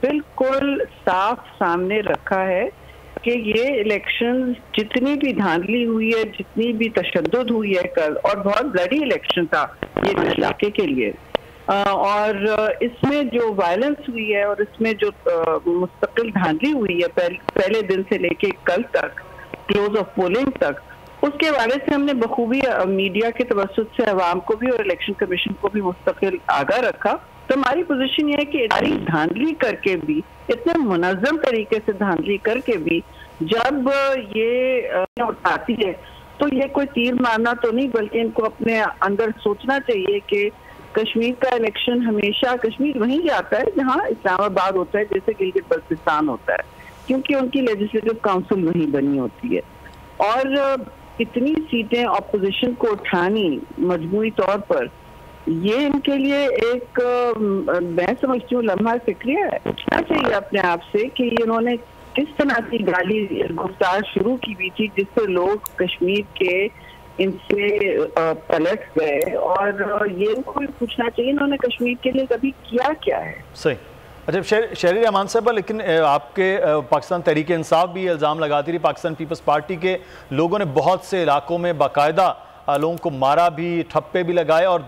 [SPEAKER 8] बिल्कुल साफ सामने रखा है कि ये इलेक्शन जितनी भी धांधली हुई है, जितनी भी तशद्दुद हुई है कल, और बहुत ब्लडी इलेक्शन था ये इलाके के लिए, और इसमें जो वायलेंस हुई है और इसमें जो मुस्तकिल धांधली हुई है पहले दिन से लेके कल तक, क्लोज ऑफ पोलिंग तक, उसके हवाले से हमने बखूबी मीडिया के तवस्सुत से अवाम को भी और इलेक्शन कमीशन को भी मुस्तकिल आगाह रखा। तो हमारी पोजीशन ये है कि इतनी धांधली करके भी, इतने मुनज़्ज़म तरीके से धांधली करके भी जब ये उठाती है तो ये कोई तीर मारना तो नहीं, बल्कि इनको अपने अंदर सोचना चाहिए कि कश्मीर का इलेक्शन हमेशा कश्मीर वहीं जाता है जहाँ इस्लामाबाद होता है, जैसे गिलगित बल्तिस्तान होता है, क्योंकि उनकी लेजिस्लेटिव काउंसिल वहीं बनी होती है। और इतनी सीटें अपोजिशन को उठानी मजमूई तौर पर ये इनके लिए एक मैं समझती हूँ लम्हा फिक्रिया है। पूछना चाहिए अपने आप से कि इन्होंने किस तरह की गाली गुफ्तार शुरू की हुई थी जिससे लोग कश्मीर के इनसे पलट गए, और ये कोई पूछना चाहिए इन्होंने कश्मीर के लिए कभी किया क्या है।
[SPEAKER 1] सही। अच्छा शहरी रहमान साहब, लेकिन आपके पाकिस्तान तहरीक इंसाफ भी इल्ज़ाम लगाती रही, पाकिस्तान पीपल्स पार्टी के लोगों ने बहुत से इलाकों में बाकायदा लोगों को मारा भी, ठप्पे भी लगाए, और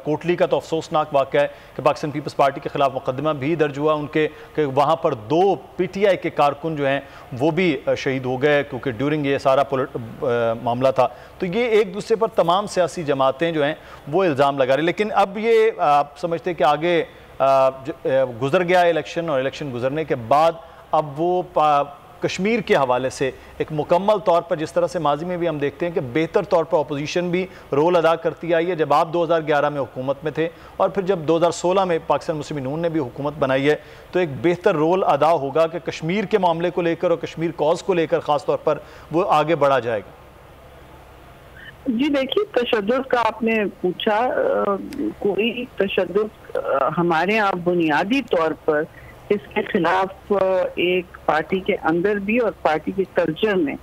[SPEAKER 1] कोटली का तो अफसोसनाक वाक़या है कि पाकिस्तान पीपल्स पार्टी के खिलाफ मुकदमा भी दर्ज हुआ उनके, कि वहाँ पर 2 PTI के कारकुन जो हैं वो भी शहीद हो गए क्योंकि ड्यूरिंग ये सारा मामला था। तो ये एक दूसरे पर तमाम सियासी जमातें जो हैं वो इल्ज़ाम लगा रही। लेकिन अब ये आप समझते हैं कि आगे गुजर गया इलेक्शन, और इलेक्शन गुजरने के बाद अब वो कश्मीर के हवाले से एक मुकम्मल तौर पर, जिस तरह से माजी में भी हम देखते हैं कि बेहतर तौर पर अपोजिशन भी रोल अदा करती आई है। जब आप 2011 में हुकूमत में थे और फिर जब 2016 में पाकिस्तान मुस्लिम नून ने भी हुकूमत बनाई है, तो एक बेहतर रोल अदा होगा कि कश्मीर के मामले को लेकर और कश्मीर कॉज को लेकर ख़ास तौर पर वो आगे बढ़ा जाएगा।
[SPEAKER 8] जी देखिए, तशद्दुद का आपने पूछा, कोई तशद्दुद हमारे यहाँ बुनियादी तौर पर इसके खिलाफ एक पार्टी के अंदर भी और पार्टी के कल्चर में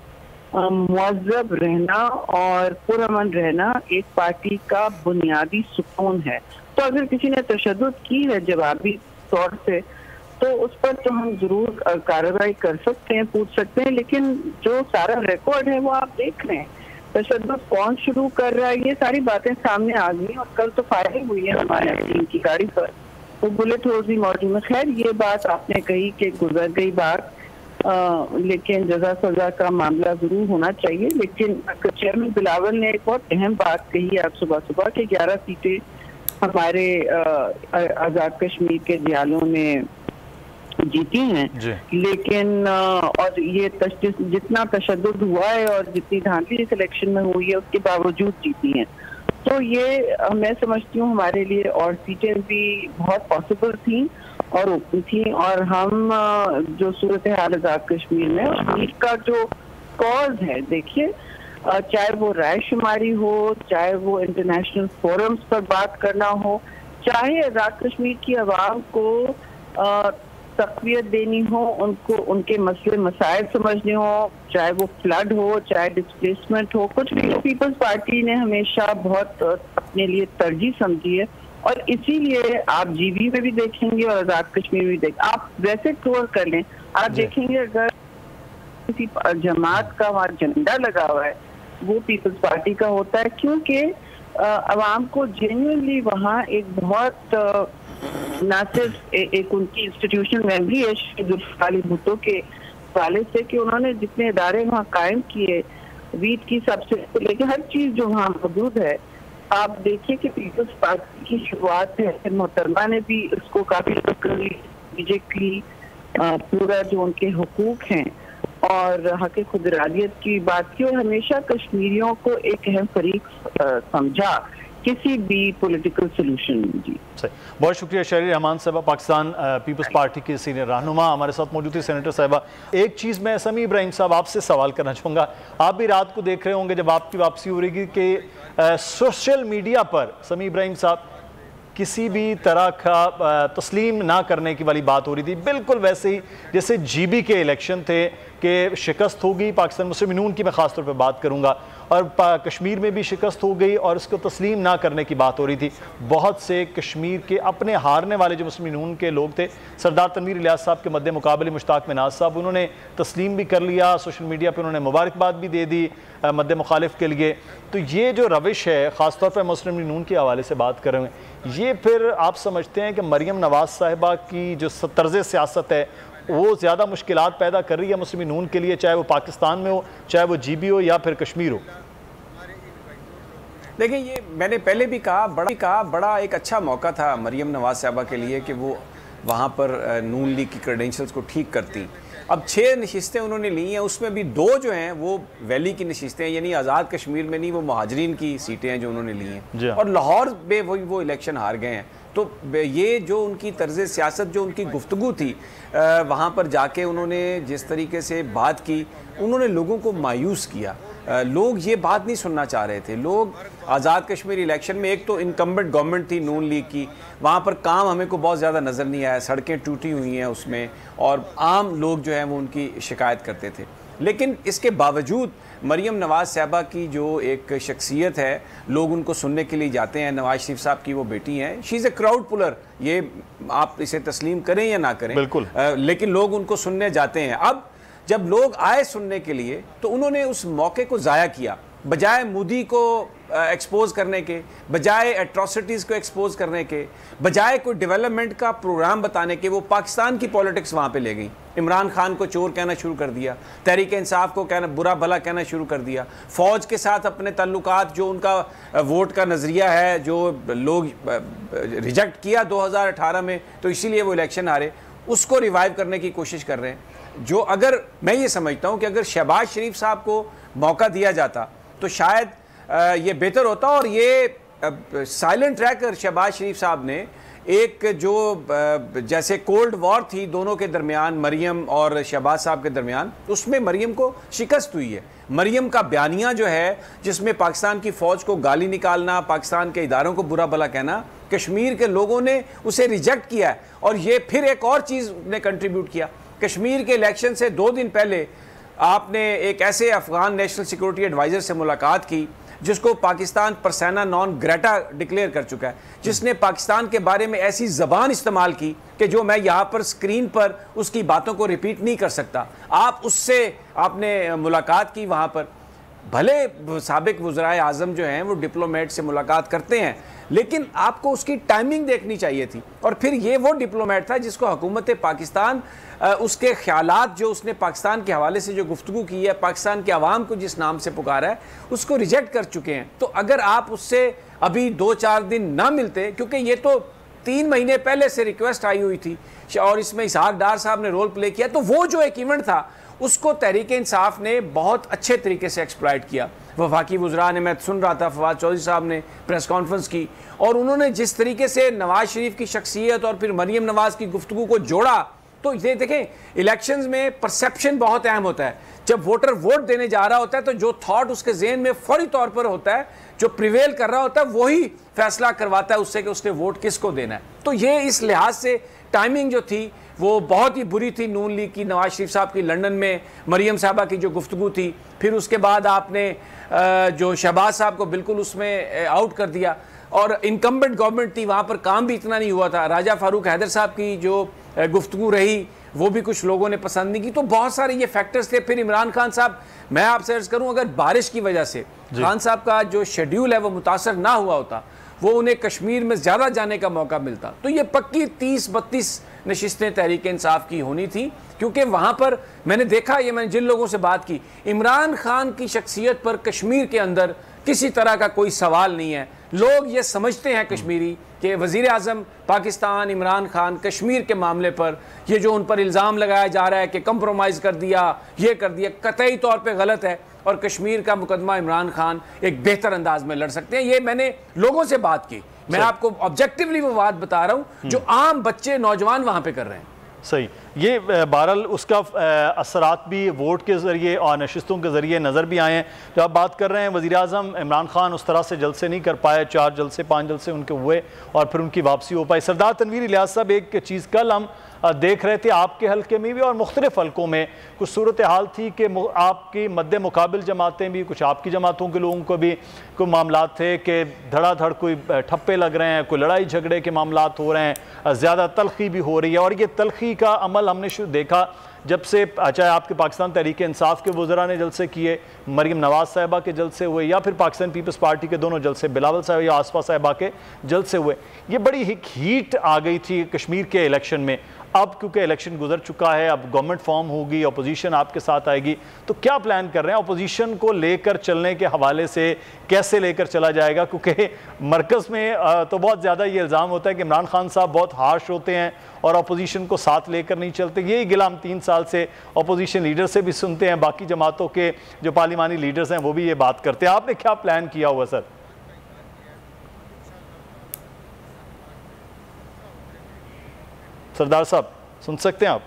[SPEAKER 8] मुअज़्ज़ब रहना और पुरअमन रहना एक पार्टी का बुनियादी सुकून है। तो अगर किसी ने तशद्दुद की है जवाबी तौर से, तो उस पर तो हम जरूर कार्रवाई कर सकते हैं, पूछ सकते हैं, लेकिन जो सारा रिकॉर्ड है वो आप देख रहे हैं। तशद्दुद कौन शुरू कर रहा है, ये सारी बातें सामने आ गई, और कल तो फायरिंग हुई है हमारे टीम की गाड़ी पर, तो बुलेट होल्स भी मौजूद है। खैर ये बात आपने कही कि गुजर गई बात, लेकिन जजा सजा का मामला जरूर होना चाहिए। लेकिन चेयरमैन बिलावल ने एक बहुत अहम बात कही आज सुबह सुबह कि 11 सीटें हमारे आज़ाद कश्मीर के जियालों ने जीती हैं, लेकिन और ये जितना तशद्दुद हुआ है और जितनी धांधली इस इलेक्शन में हुई है उसके बावजूद जीती हैं। तो ये मैं समझती हूँ हमारे लिए और सीटें भी बहुत पॉसिबल थी और ओपन थी, और हम जो सूरत हाल आज़ाद कश्मीर में कश्मीर का जो कॉज है, देखिए चाहे वो राय शुमारी हो, चाहे वो इंटरनेशनल फोरम्स पर बात करना हो, चाहे आज़ाद कश्मीर की आवाम को तक़वियत देनी हो, उनको उनके मसले मसाइल समझने हो, चाहे वो फ्लड हो, चाहे डिस्प्लेसमेंट हो, कुछ भी, पीपल्स पार्टी ने हमेशा बहुत अपने लिए तरजीह समझी है। और इसीलिए आप जीबी में भी देखेंगे और आज़ाद कश्मीर में भी आप वैसे टूर कर लें, आप देखेंगे अगर किसी जमात का वहाँ झंडा लगा हुआ है वो पीपल्स पार्टी का होता है, क्योंकि अवाम को जेन्युइनली वहाँ एक बहुत न सिर्फ एक उनकी इंस्टीट्यूशनल मेमोरी है जुल्फ़िकार भुट्टो के हवाले से कि उन्होंने जितने इदारे वहाँ कायम किए, वीट की सबसे लेकिन हर चीज़ जो वहाँ मौजूद है, आप देखिए कि पीपल्स पार्टी की शुरुआत है, फिर मोहतरमा ने भी उसको काफ़ी बीजेपी पूरा जो उनके हुकूक हैं और हक खुदरालियत की बात की, और हमेशा कश्मीरियों को एक अहम फरीक समझा किसी भी पॉलिटिकल सोल्यूशन में। जी
[SPEAKER 1] सही, बहुत शुक्रिया शहरी रहमान साहबा, पाकिस्तान पीपल्स पार्टी के सीनियर रहनुमा हमारे साथ मौजूद थी। सेनेटर साहबा, एक चीज़ मैं समी इब्राहिम साहब आपसे सवाल करना चाहूँगा, आप भी रात को देख रहे होंगे जब आपकी वापसी हो रही कि सोशल मीडिया पर समी इब्राहिम साहब किसी भी तरह का तस्लीम ना करने की वाली बात हो रही थी, बिल्कुल वैसे ही जैसे जीबी के इलेक्शन थे कि शिकस्त होगी, पाकिस्तान मुस्लिम नून की मैं ख़ास तौर पर बात करूँगा, और कश्मीर में भी शिकस्त हो गई और इसको तस्लीम ना करने की बात हो रही थी। बहुत से कश्मीर के अपने हारने वाले जो मुस्लिम नून के लोग थे, सरदार तनवीर इलियास साहब के मद्दे मुकाबले मुश्ताक मिनाज साहब, उन्होंने तस्लीम भी कर लिया, सोशल मीडिया पर उन्होंने मुबारकबाद भी दे दी मद्दे मुखालिफ के लिए। तो ये जो रविश है, ख़ास तौर पर मुस्लिम नून के हवाले से बात कर रहे हैं, ये फिर आप समझते हैं कि मरियम नवाज़ साहिबा की जो तर्ज़ सियासत है वो ज़्यादा मुश्किलात पैदा कर रही है मुस्लिम नून के लिए, चाहे वो पाकिस्तान में हो, चाहे वो जीबी हो या फिर कश्मीर हो?
[SPEAKER 7] देखिए, ये मैंने पहले भी कहा, बड़ा एक अच्छा मौका था मरियम नवाज़ साहिबा के लिए कि वो वहाँ पर नून लीग की क्रेडेंशियल्स को ठीक करती। अब 6 नशिस्तें उन्होंने ली हैं, उसमें भी 2 जो हैं वो वैली की नशिस्तें हैं, यानी आज़ाद कश्मीर में नहीं, वो महाजरीन की सीटें हैं जो उन्होंने ली हैं, और लाहौर में वो इलेक्शन हार गए हैं। तो ये जो उनकी तर्ज़ सियासत, जो उनकी गुफ्तगू थी, वहाँ पर जाके उन्होंने जिस तरीके से बात की, उन्होंने लोगों को मायूस किया। लोग ये बात नहीं सुनना चाह रहे थे। लोग आज़ाद कश्मीर इलेक्शन में, एक तो इनकम्बेंट गवर्नमेंट थी नून लीग की, वहाँ पर काम हमें को बहुत ज़्यादा नज़र नहीं आया, सड़कें टूटी हुई हैं उसमें, और आम लोग जो हैं वो उनकी शिकायत करते थे। लेकिन इसके बावजूद मरीम नवाज़ साहबा की जो एक शख्सियत है, लोग उनको सुनने के लिए जाते हैं। नवाज शरीफ साहब की वो बेटी हैं, she is a crowd puller, ये आप इसे तस्लीम करें या ना करें,
[SPEAKER 1] बिल्कुल,
[SPEAKER 7] लेकिन लोग उनको सुनने जाते हैं। अब जब लोग आए सुनने के लिए तो उन्होंने उस मौके को ज़ाया किया, बजाय मोदी को एक्सपोज करने के, बजाय एट्रोसिटीज़ को एक्सपोज करने के, बजाय कोई डेवलपमेंट का प्रोग्राम बताने के, वो पाकिस्तान की पॉलिटिक्स वहाँ पे ले गई। इमरान खान को चोर कहना शुरू कर दिया, तहरीक इंसाफ को कहना बुरा भला कहना शुरू कर दिया, फ़ौज के साथ अपने ताल्लुकात, जो उनका वोट का नज़रिया है, जो लोग रिजेक्ट किया 2018 में तो इसीलिए वो इलेक्शन हारे, उसको रिवाइव करने की कोशिश कर रहे हैं। जो अगर मैं ये समझता हूँ कि अगर शहबाज शरीफ साहब को मौका दिया जाता तो शायद ये बेहतर होता। और ये साइलेंट रहकर शहबाज शरीफ साहब ने एक जो जैसे कोल्ड वॉर थी दोनों के दरमियान, मरीम और शहबाज साहब के दरमियान, उसमें मरीम को शिकस्त हुई है। मरीम का बयानिया जो है, जिसमें पाकिस्तान की फ़ौज को गाली निकालना, पाकिस्तान के इदारों को बुरा भला कहना, कश्मीर के लोगों ने उसे रिजेक्ट किया है। और ये फिर एक और चीज़ ने कंट्रीब्यूट किया, कश्मीर के इलेक्शन से 2 दिन पहले आपने एक ऐसे अफगान नेशनल सिक्योरिटी एडवाइज़र से मुलाकात की जिसको पाकिस्तान परसेना नॉन ग्रेटा डिक्लेयर कर चुका है, जिसने पाकिस्तान के बारे में ऐसी ज़बान इस्तेमाल की कि जो मैं यहाँ पर स्क्रीन पर उसकी बातों को रिपीट नहीं कर सकता। आप उससे आपने मुलाकात की वहाँ पर। भले साबिक वज़राए आज़म जो हैं वो डिप्लोमेट से मुलाकात करते हैं, लेकिन आपको उसकी टाइमिंग देखनी चाहिए थी। और फिर ये वो डिप्लोमेट था जिसको हुकूमत पाकिस्तान उसके ख्यालात जो उसने पाकिस्तान के हवाले से जो गुफ्तगू की है, पाकिस्तान के अवाम को जिस नाम से पुकारा है, उसको रिजेक्ट कर चुके हैं। तो अगर आप उससे अभी 2-4 दिन ना मिलते, क्योंकि ये तो 3 महीने पहले से रिक्वेस्ट आई हुई थी और इसमें इसहाक डार साहब ने रोल प्ले किया, तो वो जो एक इवेंट था उसको तहरीक इंसाफ ने बहुत अच्छे तरीके से एक्सप्लॉइट किया। वफाकी वज़रा ने, मैं सुन रहा था, फवाद चौधरी साहब ने प्रेस कॉन्फ्रेंस की, और उन्होंने जिस तरीके से नवाज शरीफ की शख्सियत और फिर मरीम नवाज़ की गुफ्तगू को जोड़ा, तो ये देखें, इलेक्शंस में परसेप्शन बहुत अहम होता है। जब वोटर वोट देने जा रहा होता है तो जो थॉट उसके जहन में फौरी तौर पर होता है, जो प्रिवेल कर रहा होता है, वही फैसला करवाता है उससे कि उसने वोट किसको देना है। तो ये इस लिहाज से टाइमिंग जो थी वो बहुत ही बुरी थी नून लीग की, नवाज शरीफ साहब की लंदन में मरीम साहबा की जो गुफ्तगू थी। फिर उसके बाद आपने जो शहबाज साहब को बिल्कुल उसमें आउट कर दिया, और इनकम्बेंट गवर्नमेंट थी, वहाँ पर काम भी इतना नहीं हुआ था। राजा फारूक हैदर साहब की जो गुफ्तगू रही वो भी कुछ लोगों ने पसंद नहीं की। तो बहुत सारे ये फैक्टर्स थे। फिर इमरान खान साहब, मैं आपसे अर्ज करूं, अगर बारिश की वजह से खान साहब का जो शेड्यूल है वो मुतासर ना हुआ होता, वो उन्हें कश्मीर में ज़्यादा जाने का मौका मिलता, तो ये पक्की 30-32 नशिस्तें तहरीक इंसाफ की होनी थी। क्योंकि वहाँ पर मैंने देखा, ये मैंने जिन लोगों से बात की, इमरान खान की शख्सियत पर कश्मीर के अंदर किसी तरह का कोई सवाल नहीं है। लोग ये समझते हैं कश्मीरी कि वज़ीर आज़म पाकिस्तान इमरान खान कश्मीर के मामले पर ये जो उन पर इल्ज़ाम लगाया जा रहा है कि कंप्रोमाइज़ कर दिया, ये कर दिया, कतई तौर पे गलत है, और कश्मीर का मुकदमा इमरान खान एक बेहतर अंदाज में लड़ सकते हैं। ये मैंने लोगों से बात की, मैं आपको ऑब्जेक्टिवली वो बात बता रहा हूँ जो आम बच्चे नौजवान वहाँ पे कर रहे हैं।
[SPEAKER 1] सही, ये बहरहाल उसका असरात भी वोट के ज़रिए और नशिस्तों के ज़रिए नज़र भी आए हैं। जो आप बात कर रहे हैं, वज़ीर आज़म इमरान खान उस तरह से जलसे नहीं कर पाए, 4 जलसे 5 जलसे उनके हुए और फिर उनकी वापसी हो पाई। सरदार तनवीर इलियास साहब, एक चीज़ कल हम देख रहे थे आपके हल्के में भी और मुख्तलिफ हल्कों में कुछ सूरत हाल थी कि आपकी मद्दे मुकाबिल जमातें भी, कुछ आपकी जमातों के लोगों को भी कोई मामला थे कि धड़ाधड़ कोई ठप्पे लग रहे हैं, कोई लड़ाई झगड़े के मामला हो रहे हैं, ज़्यादा तलखी भी हो रही है। और ये तलखी का अमल हमने देखा जब से, चाहे आपके पाकिस्तान तहरीक इंसाफ के वज़रा ने जलसे किए, मरीम नवाज़ साहिबा के जलसे हुए, या फिर पाकिस्तान पीपल्स पार्टी के दोनों जलसे, बिलावल साहब या आसफा साहिबा के जलसे हुए। ये बड़ी हीट आ गई थी कश्मीर के इलेक्शन में। अब क्योंकि इलेक्शन गुजर चुका है, अब गवर्नमेंट फॉर्म होगी, अपोजिशन आपके साथ आएगी, तो क्या प्लान कर रहे हैं अपोजिशन को लेकर चलने के हवाले से, कैसे लेकर चला जाएगा? क्योंकि मरकज़ में तो बहुत ज़्यादा ये इल्ज़ाम होता है कि इमरान खान साहब बहुत हार्श होते हैं और अपोजिशन को साथ लेकर नहीं चलते। यही गिला हम 3 साल से अपोजिशन लीडर से भी सुनते हैं, बाकी जमातों के जो पार्लिमानी लीडर्स हैं वो भी ये बात करते हैं। आपने क्या प्लान किया हुआ सर? सरदार साहब सुन सकते हैं आप?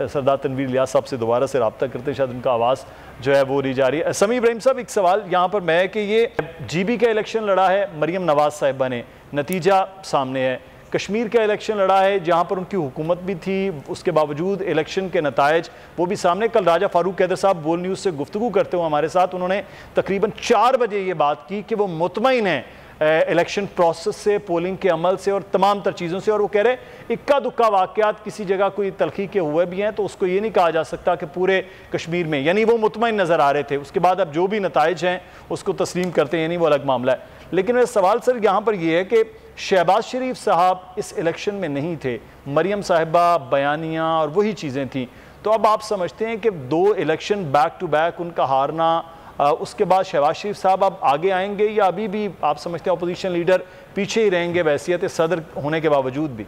[SPEAKER 1] सरदार तनवीर इलियास साहब से दोबारा से रब्ता करते हैं, शायद उनका आवाज़ जो है वो ली जा रही है। समी इब्राहिम साहब, एक सवाल यहाँ पर मैं कि ये GB का इलेक्शन लड़ा है मरियम नवाज़ साहिबा ने, नतीजा सामने है। कश्मीर का इलेक्शन लड़ा है जहाँ पर उनकी हुकूमत भी थी, उसके बावजूद इलेक्शन के नताइज वो भी सामने। कल राजा फारूक हैदर साहब बोल न्यूज़ से गुफ्तगू करते हुए हमारे साथ उन्होंने तकरीबन 4 बजे ये बात की कि वो मुतमईन है इलेक्शन प्रोसेस से, पोलिंग के अमल से और तमाम तर चीज़ों से। और वो कह रहे इक्का दुक्का वाक़यात किसी जगह कोई तलखी के हुए भी हैं तो उसको ये नहीं कहा जा सकता कि पूरे कश्मीर में, यानी वो मुतमईन नज़र आ रहे थे। उसके बाद अब जो भी नताइज हैं उसको तस्लीम करते हैं, यानी वो अलग मामला है। लेकिन मेरा सवाल सर यहाँ पर यह है कि शहबाज शरीफ साहब इस इलेक्शन में नहीं थे, मरियम साहिबा, बयानियाँ और वही चीज़ें थी, तो अब आप समझते हैं कि 2 इलेक्शन बैक टू बैक उनका हारना, उसके बाद शहबाज शरीफ साहब अब आगे आएंगे या अभी भी आप समझते हैं अपोजिशन लीडर पीछे ही रहेंगे वैसियत सदर होने के बावजूद भी?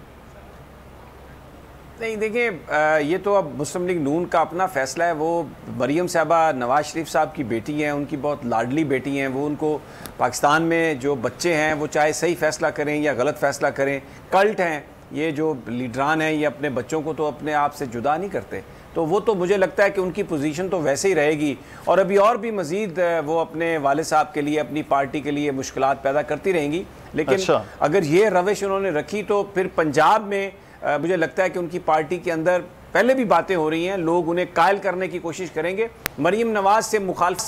[SPEAKER 7] नहीं, देखिए ये तो अब मुस्लिम लीग नून का अपना फैसला है। वो मरियम साहबा नवाज शरीफ साहब की बेटी हैं, उनकी बहुत लाडली बेटी हैं। वो उनको पाकिस्तान में जो बच्चे हैं वो चाहे सही फैसला करें या गलत फैसला करें, कल्ट हैं ये जो लीडरान हैं, ये अपने बच्चों को तो अपने आप से जुदा नहीं करते। तो वो तो मुझे लगता है कि उनकी पोजीशन तो वैसे ही रहेगी और अभी और भी मज़ीद वो अपने वाले साहब के लिए, अपनी पार्टी के लिए मुश्किलात पैदा करती रहेंगी। लेकिन अगर ये रविश उन्होंने रखी तो फिर पंजाब में मुझे लगता है कि उनकी पार्टी के अंदर पहले भी बातें हो रही हैं, लोग उन्हें कायल करने की कोशिश करेंगे। मरीम नवाज से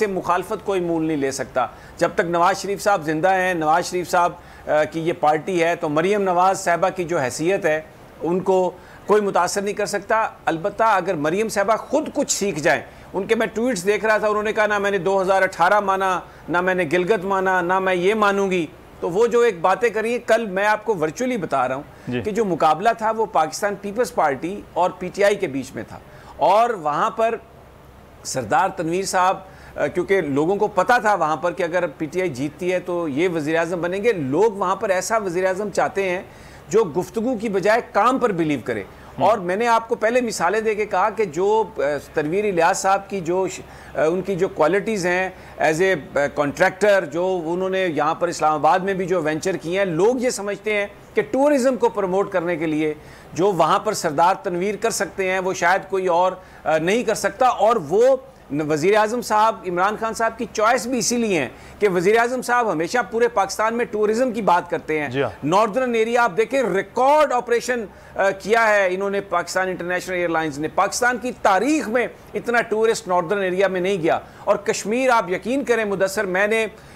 [SPEAKER 7] मुखालफत कोई मूल नहीं ले सकता। जब तक नवाज शरीफ साहब जिंदा हैं, नवाज शरीफ साहब की ये पार्टी है, तो मरीम नवाज साहबा की जो हैसियत है उनको कोई मुतासर नहीं कर सकता। अलबत्ता अगर मरीम साहबा खुद कुछ सीख जाएं, उनके मैं ट्वीट्स देख रहा था, उन्होंने कहा ना मैंने 2018 माना, ना मैंने गिलगित माना, ना मैं ये मानूंगी। तो वो जो एक बातें करी, कल मैं आपको वर्चुअली बता रहा हूँ कि जो मुकाबला था वो पाकिस्तान पीपल्स पार्टी और PTI के बीच में था, और वहाँ पर सरदार तनवीर साहब, क्योंकि लोगों को पता था वहाँ पर कि अगर PTI जीतती है तो ये वज़ीर-ए-आज़म बनेंगे। लोग वहाँ पर ऐसा वज़ीर-ए-आज़म चाहते हैं जो गुफ्तगू की बजाय काम पर बिलीव करे। और मैंने आपको पहले मिसालें दे के कहा कि जो तनवीर इलियास साहब की जो उनकी जो क्वालिटीज़ हैं एज ए कॉन्ट्रैक्टर, जो उन्होंने यहाँ पर इस्लामाबाद में भी जो वेंचर किए हैं, लोग ये समझते हैं कि टूरिज़म को प्रमोट करने के लिए जो वहाँ पर सरदार तनवीर कर सकते हैं वो शायद कोई और नहीं कर सकता। और वो वज़ीर आज़म साहब इमरान खान साहब की चॉइस भी इसीलिए है कि वज़ीर आज़म साहब हमेशा पूरे पाकिस्तान में टूरिज्म की बात करते हैं। नॉर्दर्न एरिया आप देखें, रिकॉर्ड ऑपरेशन किया है इन्होंने। पाकिस्तान इंटरनेशनल एयरलाइंस ने पाकिस्तान की तारीख में इतना टूरिस्ट नॉर्दर्न एरिया में नहीं गया। और कश्मीर, आप यकीन करें मुदस्सर,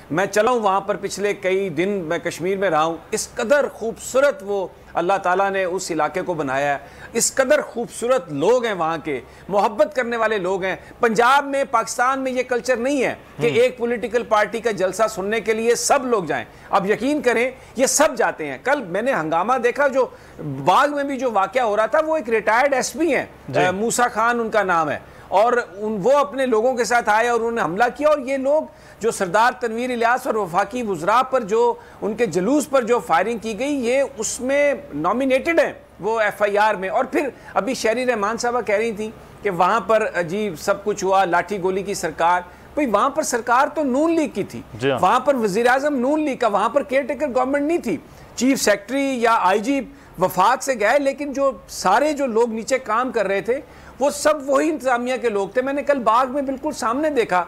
[SPEAKER 7] मैं चला हूँ वहाँ पर, पिछले कई दिन मैं कश्मीर में रहा हूँ। इस कदर खूबसूरत वो अल्लाह ताला ने उस इलाके को बनाया है, इस कदर खूबसूरत लोग हैं वहाँ के, मोहब्बत करने वाले लोग हैं। पंजाब में, पाकिस्तान में ये कल्चर नहीं है कि एक पॉलिटिकल पार्टी का जलसा सुनने के लिए सब लोग जाएं। अब यकीन करें ये सब जाते हैं। कल मैंने हंगामा देखा, जो बाग में भी जो वाकया हो रहा था, वो एक रिटायर्ड SP हैं, मूसा खान उनका नाम है, और वो अपने लोगों के साथ आए और उन्होंने हमला किया। और ये लोग जो सरदार तनवीर इलियास और वफाकी वुज़रा पर जो उनके जुलूस पर जो फायरिंग की गई, ये उसमें नॉमिनेटेड हैं वो FIR में। और फिर अभी शहरी रहमान साहबा कह रही थी कि वहाँ पर अजीब सब कुछ हुआ, लाठी गोली की सरकार। भाई वहाँ पर सरकार तो नून लीग की थी, वहाँ पर वज़ीर आज़म नून लीग का, वहाँ पर केयर टेकर गवर्नमेंट नहीं थी। चीफ सेक्रेटरी या IG वफाक से गए, लेकिन जो सारे जो लोग नीचे काम कर रहे थे वो सब वही इंतजामिया के लोग थे। मैंने कल बाग में बिल्कुल सामने देखा,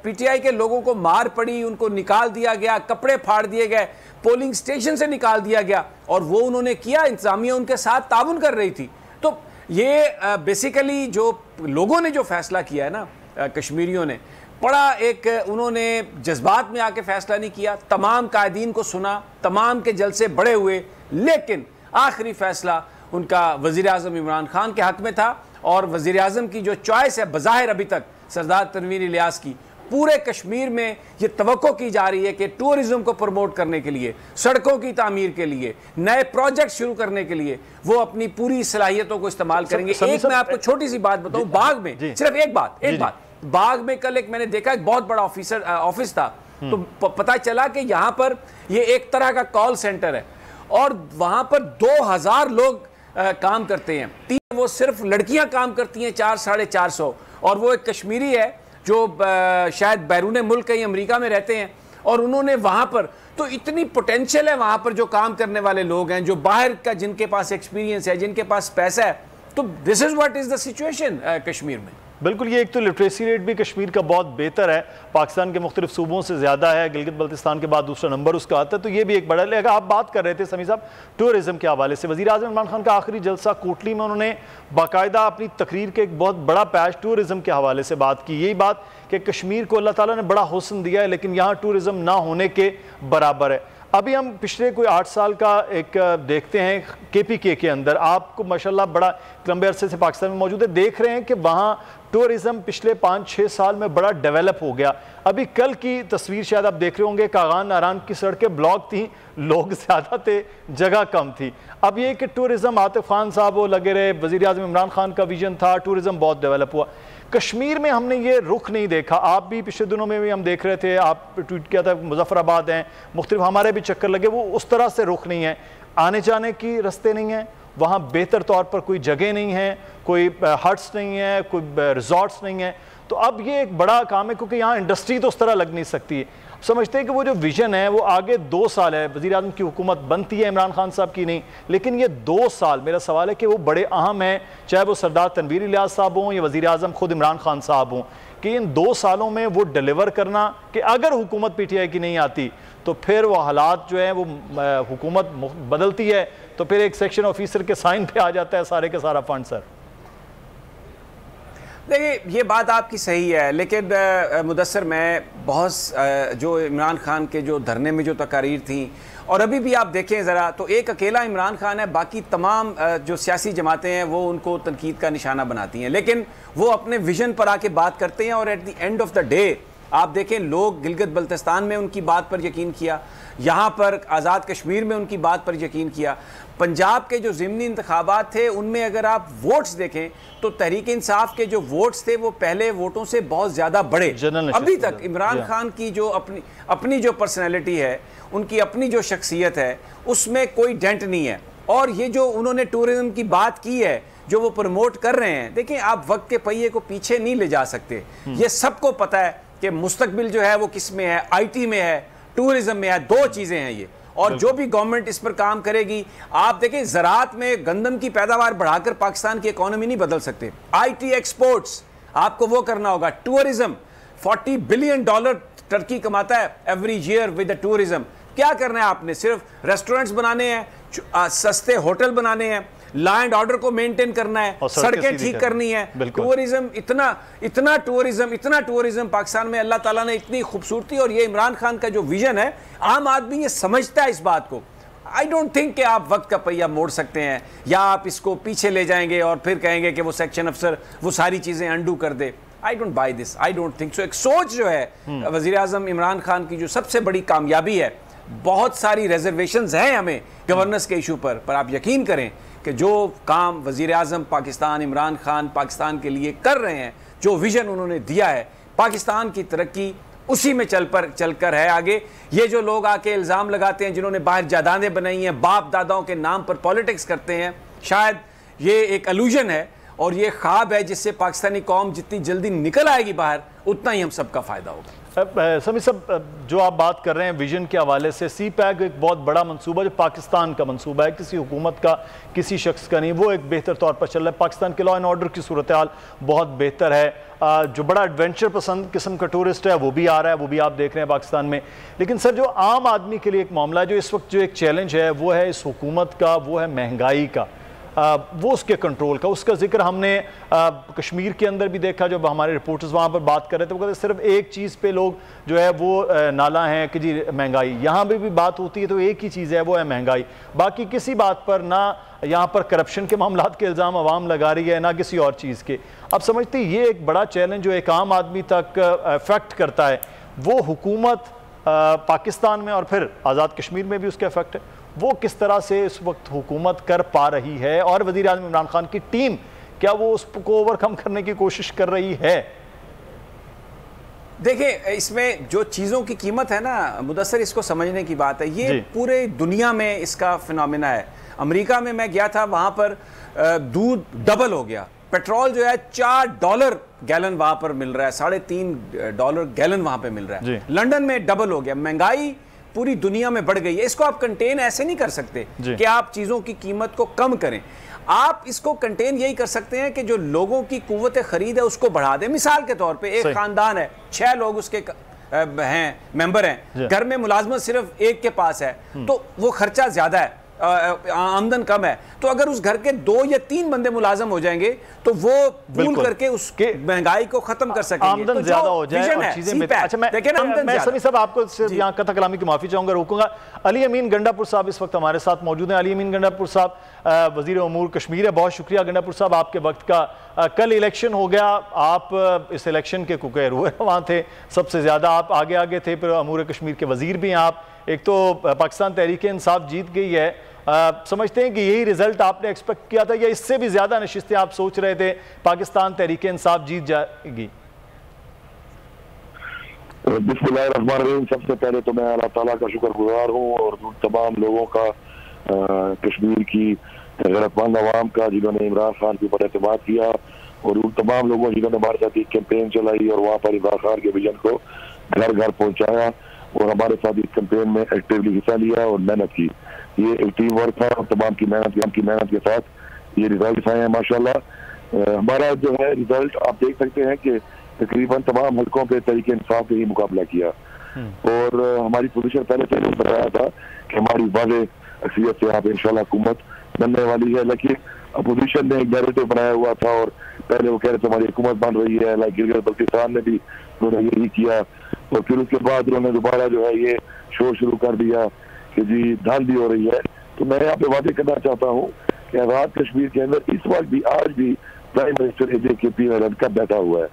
[SPEAKER 7] PTI के लोगों को मार पड़ी, उनको निकाल दिया गया, कपड़े फाड़ दिए गए, पोलिंग स्टेशन से निकाल दिया गया, और वो उन्होंने किया, इंतजामिया उनके साथ ताउन कर रही थी। तो ये बेसिकली जो लोगों ने जो फैसला किया है ना, कश्मीरियों ने बड़ा एक, उन्होंने जज्बात में आके फैसला नहीं किया, तमाम कायदीन को सुना, तमाम के जलसे बड़े हुए, लेकिन आखिरी फैसला उनका वज़ीर आज़म इमरान खान के हक में था। और वज़ीर आज़म की जो चॉइस है बज़ाहिर अभी तक सरदार तनवीर इलियास की, पूरे कश्मीर में ये तवक्को की जा रही है कि टूरिज्म को प्रमोट करने के लिए, सड़कों की तामीर के लिए, नए प्रोजेक्ट शुरू करने के लिए वो अपनी पूरी सलाहियतों को इस्तेमाल करेंगे। एक मैं आपको छोटी सी बात बताऊं, बाग में सिर्फ एक बात, बाग में कल एक मैंने देखा, एक बहुत बड़ा ऑफिस था, तो पता चला कि यहाँ पर ये एक तरह का कॉल सेंटर है और वहाँ पर 2000 लोग काम करते हैं। 3 वो सिर्फ लड़कियां काम करती हैं, 400-450, और वो एक कश्मीरी है जो शायद बैरून मुल्क कहीं अमेरिका में रहते हैं, और उन्होंने वहाँ पर, तो इतनी पोटेंशियल है वहाँ पर जो काम करने वाले लोग हैं, जो बाहर का, जिनके पास एक्सपीरियंस है, जिनके पास पैसा है, तो this is what is the situation Kashmir में।
[SPEAKER 1] बिल्कुल, ये एक तो लिटरेसी रेट भी कश्मीर का बहुत बेहतर है, पाकिस्तान के मुख्तलिफ सूबों से ज़्यादा है, गिलगित बल्तिस्तान के बाद दूसरा नंबर उसका आता है, तो ये भी एक बड़ा लेगा। आप बात कर रहे थे समी साहब टूरिज़्म के हवाले से, वज़ीर आज़म इमरान खान का आखिरी जलसा कोटली में उन्होंने बाकायदा अपनी तकरीर के एक बहुत बड़ा पैच टूरिज़्म के हवाले से बात की, यही बात कि कश्मीर को अल्लाह ताला ने बड़ा हुस्न दिया है लेकिन यहाँ टूरिज़्म ना होने के बराबर है। अभी हम पिछले कोई 8 साल का एक देखते हैं KPK के अंदर, आपको माशाल्लाह बड़ा लंबे अरसे से पाकिस्तान में मौजूद है, देख रहे हैं कि वहाँ टूरिज़्म पिछले 5-6 साल में बड़ा डेवलप हो गया। अभी कल की तस्वीर शायद आप देख रहे होंगे, कागान नारान की सड़कें ब्लॉक थी, लोग ज़्यादा थे, जगह कम थी। अब ये कि टूरिज़्म आतिफ खान साहब वो लगे रहे, वज़ीर आज़म इमरान खान का विजन था, टूरिज़्म बहुत डेवलप हुआ। कश्मीर में हमने ये रुख नहीं देखा। आप भी पिछले दिनों में भी हम देख रहे थे, आप ट्वीट किया था मुजफ्फराबाद हैं, मुख्तलिफ हमारे भी चक्कर लगे, वो उस तरह से रुख नहीं है, आने जाने की रास्ते नहीं हैं, वहाँ बेहतर तौर पर कोई जगह नहीं है, कोई हट्स नहीं है, कोई रिजॉर्ट्स नहीं है। तो अब ये एक बड़ा काम है क्योंकि यहाँ इंडस्ट्री तो उस तरह लग नहीं सकती है। समझते हैं कि वो जो विजन है वो आगे 2 साल है, वज़ीर आज़म की हुकूमत बनती है इमरान खान साहब की नहीं, लेकिन ये 2 साल मेरा सवाल है कि वो बड़े अहम हैं, चाहे वो सरदार तनवीर इलियास साहब हों या वज़ीर आज़म खुद इमरान खान साहब हों, कि इन 2 सालों में वो डिलीवर करना कि अगर हुकूमत PTI की नहीं आती तो फिर वो हालात जो हैं वो हुकूमत बदलती है तो फिर एक सेक्शन ऑफिसर के साइन पे आ जाता है सारे के सारा फंड। सर
[SPEAKER 7] देखिए ये बात आपकी सही है, लेकिन मुदस्सर मैं बहुत जो इमरान खान के जो धरने में जो तकारीर थी और अभी भी आप देखें ज़रा, तो एक अकेला इमरान खान है, बाकी तमाम जो सियासी जमातें हैं वो उनको तनकीद का निशाना बनाती हैं, लेकिन वो अपने विजन पर आके बात करते हैं और at the end of the day आप देखें लोग गिलगित बल्तिस्तान में उनकी बात पर यकीन किया, यहाँ पर आज़ाद कश्मीर में उनकी बात पर यकीन किया। पंजाब के जो ज़िमनी इंतखाबात थे उनमें अगर आप वोट्स देखें तो तहरीक इंसाफ के जो वोट्स थे वो पहले वोटों से बहुत ज़्यादा बढ़े। अभी तक इमरान खान की जो अपनी जो पर्सनैलिटी है, उनकी अपनी जो शख्सियत है, उसमें कोई डेंट नहीं है। और ये जो उन्होंने टूरिज़्म की बात की है जो वो प्रमोट कर रहे हैं, देखिए आप वक्त के पहिए को पीछे नहीं ले जा सकते, ये सबको पता है कि मुस्तकबिल जो है वो किस में है, IT में है, टूरिज्म में है, 2 चीजें हैं ये। और जो भी गवर्नमेंट इस पर काम करेगी, आप देखें ज़राअत में गंदम की पैदावार बढ़ाकर पाकिस्तान की इकोनॉमी नहीं बदल सकते। IT एक्सपोर्ट्स आपको वो करना होगा। टूरिज्म $40 बिलियन टर्की कमाता है every year with the tourism. क्या करना है आपने? सिर्फ रेस्टोरेंट्स बनाने हैं, सस्ते होटल बनाने हैं, लॉ एंड ऑर्डर को मेंटेन करना है, सड़कें ठीक करनी है। टूरिज्म इतना टूरिज्म पाकिस्तान में अल्लाह ताला ने इतनी खूबसूरती, और ये इमरान खान का जो विजन है, आम आदमी ये समझता है इस बात को। आई डोंट थिंक कि आप वक्त का पहिया मोड़ सकते हैं या आप इसको पीछे ले जाएंगे और फिर कहेंगे कि वो सेक्शन अफसर वो सारी चीजें अंडू कर दे। I don't buy this, I don't think so. एक सोच जो है वजीर आजम इमरान खान की जो सबसे बड़ी कामयाबी है, बहुत सारी रिजर्वेशंस हैं हमें गवर्नेंस के इशू पर आप यकीन करें कि जो काम वज़ीर आज़म पाकिस्तान इमरान खान पाकिस्तान के लिए कर रहे हैं, जो विजन उन्होंने दिया है, पाकिस्तान की तरक्की उसी में चलकर है आगे। ये जो लोग आके इल्ज़ाम लगाते हैं, जिन्होंने बाहर जायदादें बनाई हैं, बाप दादाओं के नाम पर पॉलिटिक्स करते हैं, शायद ये एक अलूजन है और ये ख्वाब है जिससे पाकिस्तानी कौम जितनी जल्दी निकल आएगी बाहर, उतना ही हम सबका फ़ायदा होगा।
[SPEAKER 1] समी साहब, जो आप बात कर रहे हैं विजन के हवाले से, CPAC एक बहुत बड़ा मंसूबा जो पाकिस्तान का मंसूबा है, किसी हुकूमत का, किसी शख्स का नहीं, वो एक बेहतर तौर पर चल रहा है। पाकिस्तान के लॉ एंड ऑर्डर की सूरत हाल बहुत बेहतर है। जो बड़ा एडवेंचर पसंद किस्म का टूरिस्ट है वो भी आ रहा है, वो भी आप देख रहे हैं पाकिस्तान में। लेकिन सर, जो आम आदमी के लिए एक मामला है, जो इस वक्त जो एक चैलेंज है वो है इस हुकूमत का, वो है महंगाई का, वो उसके कंट्रोल का। उसका जिक्र हमने कश्मीर के अंदर भी देखा, जब हमारे रिपोर्टर्स वहाँ पर बात कर रहे थे, वो कहते सिर्फ एक चीज़ पे लोग जो है वो नाला हैं कि जी महंगाई। यहाँ भी बात होती है तो एक ही चीज़ है, वो है महंगाई। बाकी किसी बात पर ना यहाँ पर करप्शन के मामलात के इल्ज़ाम आवाम लगा रही है, ना किसी और चीज़ के। अब समझते ये एक बड़ा चैलेंज जो एक आम आदमी तक अफेक्ट करता है, वो हुकूमत पाकिस्तान में और फिर आज़ाद कश्मीर में भी उसका इफेक्ट है, वो किस तरह से इस वक्त हुकूमत कर पा रही है, और वज़ीर आज़म इमरान खान की टीम क्या वो उसको ओवरकम करने की कोशिश कर रही है?
[SPEAKER 7] देखिए, इसमें जो चीज़ों की कीमत है ना मुदस्सर, इसको समझने की बात है। ये पूरे दुनिया में इसका फिनोमेना है। अमेरिका में मैं गया था, वहाँ पर दूध डबल हो गया, पेट्रोल जो है $4 गैलन वहाँ पर मिल रहा है, $3.5 गैलन वहाँ पे मिल रहा है। लंदन में डबल हो गया। महंगाई पूरी दुनिया में बढ़ गई है। इसको आप कंटेन ऐसे नहीं कर सकते कि आप चीज़ों की कीमत को कम करें। आप इसको कंटेन यही कर सकते हैं कि जो लोगों की कुव्वत खरीद है उसको बढ़ा दें। मिसाल के तौर पे एक खानदान है, 6 लोग उसके हैं, मेंबर हैं, घर में मुलाजमत सिर्फ एक के पास है, तो वो खर्चा ज्यादा है, आमदन कम है, तो अगर उस घर के 2 या 3 बंदे मुलाजम हो जाएंगे तो वो पूल करके उसके महंगाई को खत्म कर सकेंगे,
[SPEAKER 1] आमदन
[SPEAKER 7] तो
[SPEAKER 1] ज्यादा हो जाए और चीजें बेहतर। अच्छा, मैं सभी साहब आपको सिर्फ यहाँ कथा कलामी की माफी चाहूंगा, रोकूंगा। अली अमीन गंडापुर साहब इस वक्त हमारे साथ मौजूद हैं। अली अमीन गंडापुर साहब वजीर उमूर कश्मीर है। बहुत शुक्रिया गंडापुर साहब आपके वक्त का। कल इलेक्शन हो गया, आप इस इलेक्शन के कुके रुए वहाँ थे, सबसे ज्यादा आप आगे आगे थे, फिर उमूर कश्मीर के वजीर भी हैं आप। एक तो पाकिस्तान तहरीक इंसाफ जीत गई है, समझते हैं कि यही रिजल्ट आपने एक्सपेक्ट किया था या इससे भी ज्यादा नशिस्तें आप सोच रहे थे पाकिस्तान तहरीक इंसाफ जीत जाएगी?
[SPEAKER 9] बिस्मिल्लाहिर्रहमानिर्रहीम। सबसे पहले तो मैं अल्लाह ताला का शुक्रगुजार हूँ और तमाम लोगों का, कश्मीर की गैरतमंद अवाम का जिन्होंने इमरान खान के ऊपर एतमाद किया और उन तमाम लोगों जिन्होंने हमारे साथ एक कैंपेन चलाई और वहाँ पर इमरान खान के विजन को घर घर पहुँचाया और हमारे साथ इस कैंपेन में एक्टिवली हिस्सा लिया और मेहनत की। ये एक टीम वर्क था और तमाम की मेहनत के साथ ये रिजल्ट आए हैं माशाल्लाह। हमारा जो है रिजल्ट आप देख सकते हैं कि तकरीबन तमाम हल्कों पे तरीके इंसाफ से ही मुकाबला किया और हमारी पोजीशन पहले से बताया था कि हमारी वाज़े अक्सरियत से आप इंशाल्लाह हुकूमत बनने वाली है, लेकिन अपोजिशन ने एक नैरेटिव बनाया हुआ था और पहले वो कह रहे थे हमारी हुकूमत बन रही है, लाइक गिलगित बल्तिस्तान ने भी उन्होंने यही किया और फिर उसके बाद उन्होंने दोबारा जो है ये शो शुरू कर दिया कि जी धांधली हो रही है। तो मैं यहाँ पे वादे करना चाहता हूँ कि आजाद कश्मीर के अंदर इस वक्त भी आज भी प्राइम मिनिस्टर AJKP का बैठा हुआ है,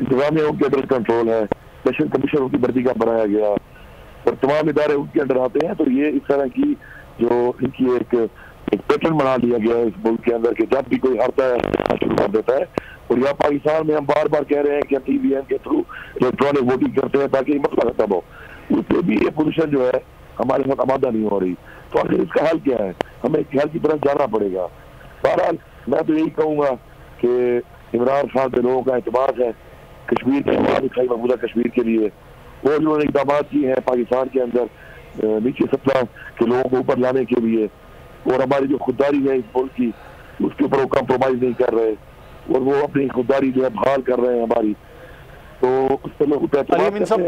[SPEAKER 9] इंतजामिया उनके अंडर कंट्रोल है, स्पेशल कमीशन उनकी वर्दी का बनाया गया और तमाम इदारे उनके अंडर आते हैं। तो ये इस तरह की जो इनकी एक पैटर्न बना लिया गया है इस मुल्क के अंदर कि जब भी कोई हारता है शुरू कर देता है। और यहाँ पाकिस्तान में हम बार बार कह रहे हैं कि हम EVM के थ्रू इलेक्ट्रॉनिक वोटिंग करते हैं ताकि मसला खत्म हो, उससे भी ये पोजीशन जो है हमारे साथ आमादा नहीं हो रही। तो आखिर इसका हल क्या है? हमें एक हल की तरफ जाना पड़ेगा। बहरहाल मैं तो यही कहूँगा कि इमरान खान पे लोगों का एतमाद है, कश्मीर के आवाज उठाई मकबूजा कश्मीर के लिए और जो इकदाम किए हैं पाकिस्तान के अंदर नीचे सत्ता के लोगों को ऊपर लाने के लिए और हमारी जो खुददारी है इस मुल्क की उसके ऊपर वो कम्प्रोमाइज नहीं कर रहे और वो अपनी खुददारी जो है बहाल कर रहे हैं हमारी। तो
[SPEAKER 1] अली अमीन साहब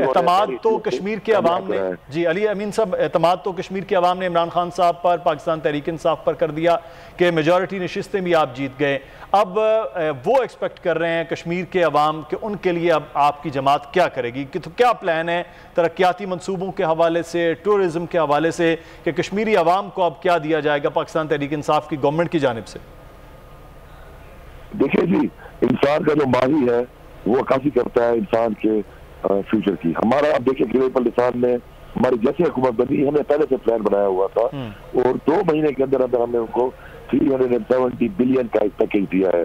[SPEAKER 1] एतमाद तो कश्मीर के अवाम ने, जी अली अमीन साहब एतमाद तो कश्मीर के अवाम ने इमरान खान साहब पर, पाकिस्तान तहरीक इंसाफ पर कर दिया कि मेजॉरिटी नशिस्तें भी आप जीत गए। अब वो एक्सपेक्ट कर रहे हैं कश्मीर के अवाम कि उनके लिए अब आपकी जमात क्या करेगी, कि तो क्या प्लान है तरक्याती मनसूबों के हवाले से, टूरिज्म के हवाले से, कि कश्मीरी अवाम को अब क्या दिया जाएगा पाकिस्तान तहरीक इंसाफ की गवर्नमेंट की जानिब से?
[SPEAKER 9] देखिए जी, इंसान का जो माजी है वो काफी करता है इंसान के फ्यूचर की। हमारा आप देखिए गिलगित बल्तिस्तान में हमारी जैसे हुकूमत बनी हमने पहले से प्लान बनाया हुआ था और 2 महीने के अंदर अंदर हमने उनको 370 बिलियन का एक पैकेज दिया है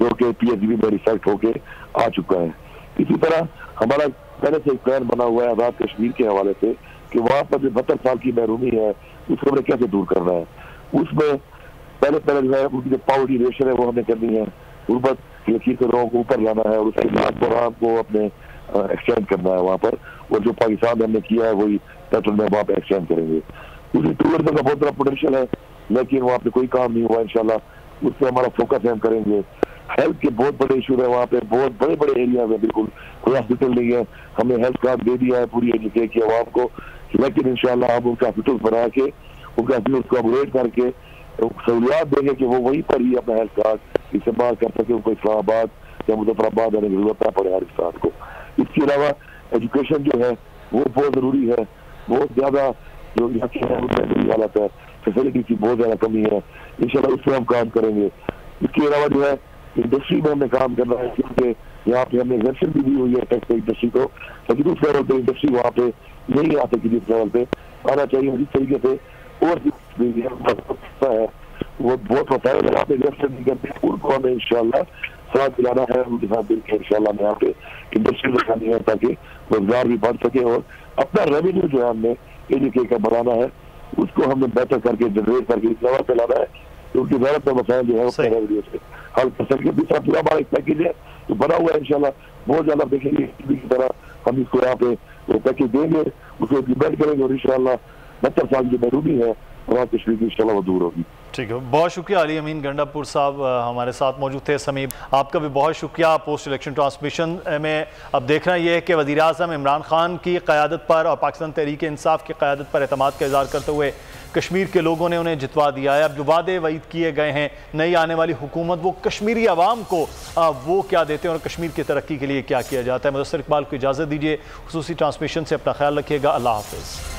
[SPEAKER 9] जो कि PSB में रिफलेक्ट होके आ चुका है। इसी तरह हमारा पहले से एक प्लान बना हुआ है आजाद कश्मीर के हवाले से कि वहाँ पर जो 72 साल की महरूमी है उसको हमें कैसे दूर करना है। उसमें पहले जो है उनकी जो पावर्टी रेशन है वो हमें करनी है, गुर्बत लकीर के लोगों को ऊपर लाना है और उसके बाद प्रोग्राम को अपने एक्सटेंड करना है वहाँ पर और जो पाकिस्तान में हमने किया है वही पैटर्न में वहाँ पे एक्सटेंड करेंगे। उसी टूरिज्म का बहुत बड़ा पोटेंशियल है लेकिन वहाँ पे कोई काम नहीं हुआ, इंशाल्लाह उस पर हमारा फोकस है हम करेंगे। हेल्थ के बहुत बड़े इशू है वहाँ पे, बहुत बड़े बड़े एरिया में बिल्कुल कोई हॉस्पिटल नहीं है, हमने हेल्थ कार्ड दे दिया है पूरी एरिया की आवाम को, लेकिन इंशाल्लाह हम उनका हॉस्पिटल बना के उनका हॉस्पिटल को अपग्रेड करके सहूलियात देंगे कि वो वहीं पर ही अपना हेल्थ कार्ड इस्तेमाल कर सके, उनको इस्लामाबाद या मुजफ्फराबाद आने की जरूरत ना पड़े हर इंसान को। इसके अलावा एजुकेशन जो है वो बहुत जरूरी है, बहुत ज्यादा जो यहाँ की हालत है फैसिलिटी की बहुत ज्यादा कमी है, इंशाल्लाह उस पर हम काम करेंगे। इसके अलावा जो है इंडस्ट्री में हमने काम करना है क्योंकि यहाँ पे हमने एग्जेम्पशन भी दी हुई है टैक्स इंडस्ट्री को, लेकिन उस लेवल पे इंडस्ट्री वहाँ पे नहीं आ सकती जिस लेवल पे आना चाहिए। जिस तरीके से और है वो बहुत मसाइल यहाँ पे एग्जेम्पशन नहीं करते, उनको हमें इंशाल्लाह साथ दिलाना है, उनके साथ मिलकर इंशाल्लाह हमें यहाँ पे इंडस्ट्री लगानी है ताकि रोजगार भी बढ़ सके और अपना रेवेन्यू जो है हमने ADK का बढ़ाना है उसको हमने बेहतर करके जनरेट करके इस लेवल पे लाना है तो उनकी जरूरत का मसाइल जो है उसके रेवेन्यू से हल कर सके। दूसरा पूरा हमारा एक पैकेज है तो बना हुआ है इंशाल्लाह बहुत ज्यादा देखेंगे की तरह हम इसको यहाँ पे वो पैकेज देंगे, उसको इम्प्लीमेंट करेंगे और इंशाल्लाह 72 साल की महरूमी है आज़ाद कश्मीर की इंशाल्लाह वो दूर होगी।
[SPEAKER 1] ठीक है, बहुत शुक्रिया अली अमीन गंडापुर साहब हमारे साथ मौजूद थे। समीप आपका भी बहुत शुक्रिया। पोस्ट इलेक्शन ट्रांसमिशन में अब देखना यह है कि वज़ीर आज़म इमरान खान की क़यादत पर और पाकिस्तान तहरीक इंसाफ की क़यादत पर एतमाद का इज़हार करते हुए कश्मीर के लोगों ने उन्हें जितवा दिया है। अब जो वादे वईद किए गए हैं नई आने वाली हुकूमत, वो कश्मीरी आवाम को वो क्या देते हैं और कश्मीर की तरक्की के लिए क्या किया जाता है। मुदस्सिर इकबाल को इजाज़त दीजिए। खुसूसी ट्रांसमिशन से अपना ख्याल रखिएगा। अल्लाह हाफ़िज़।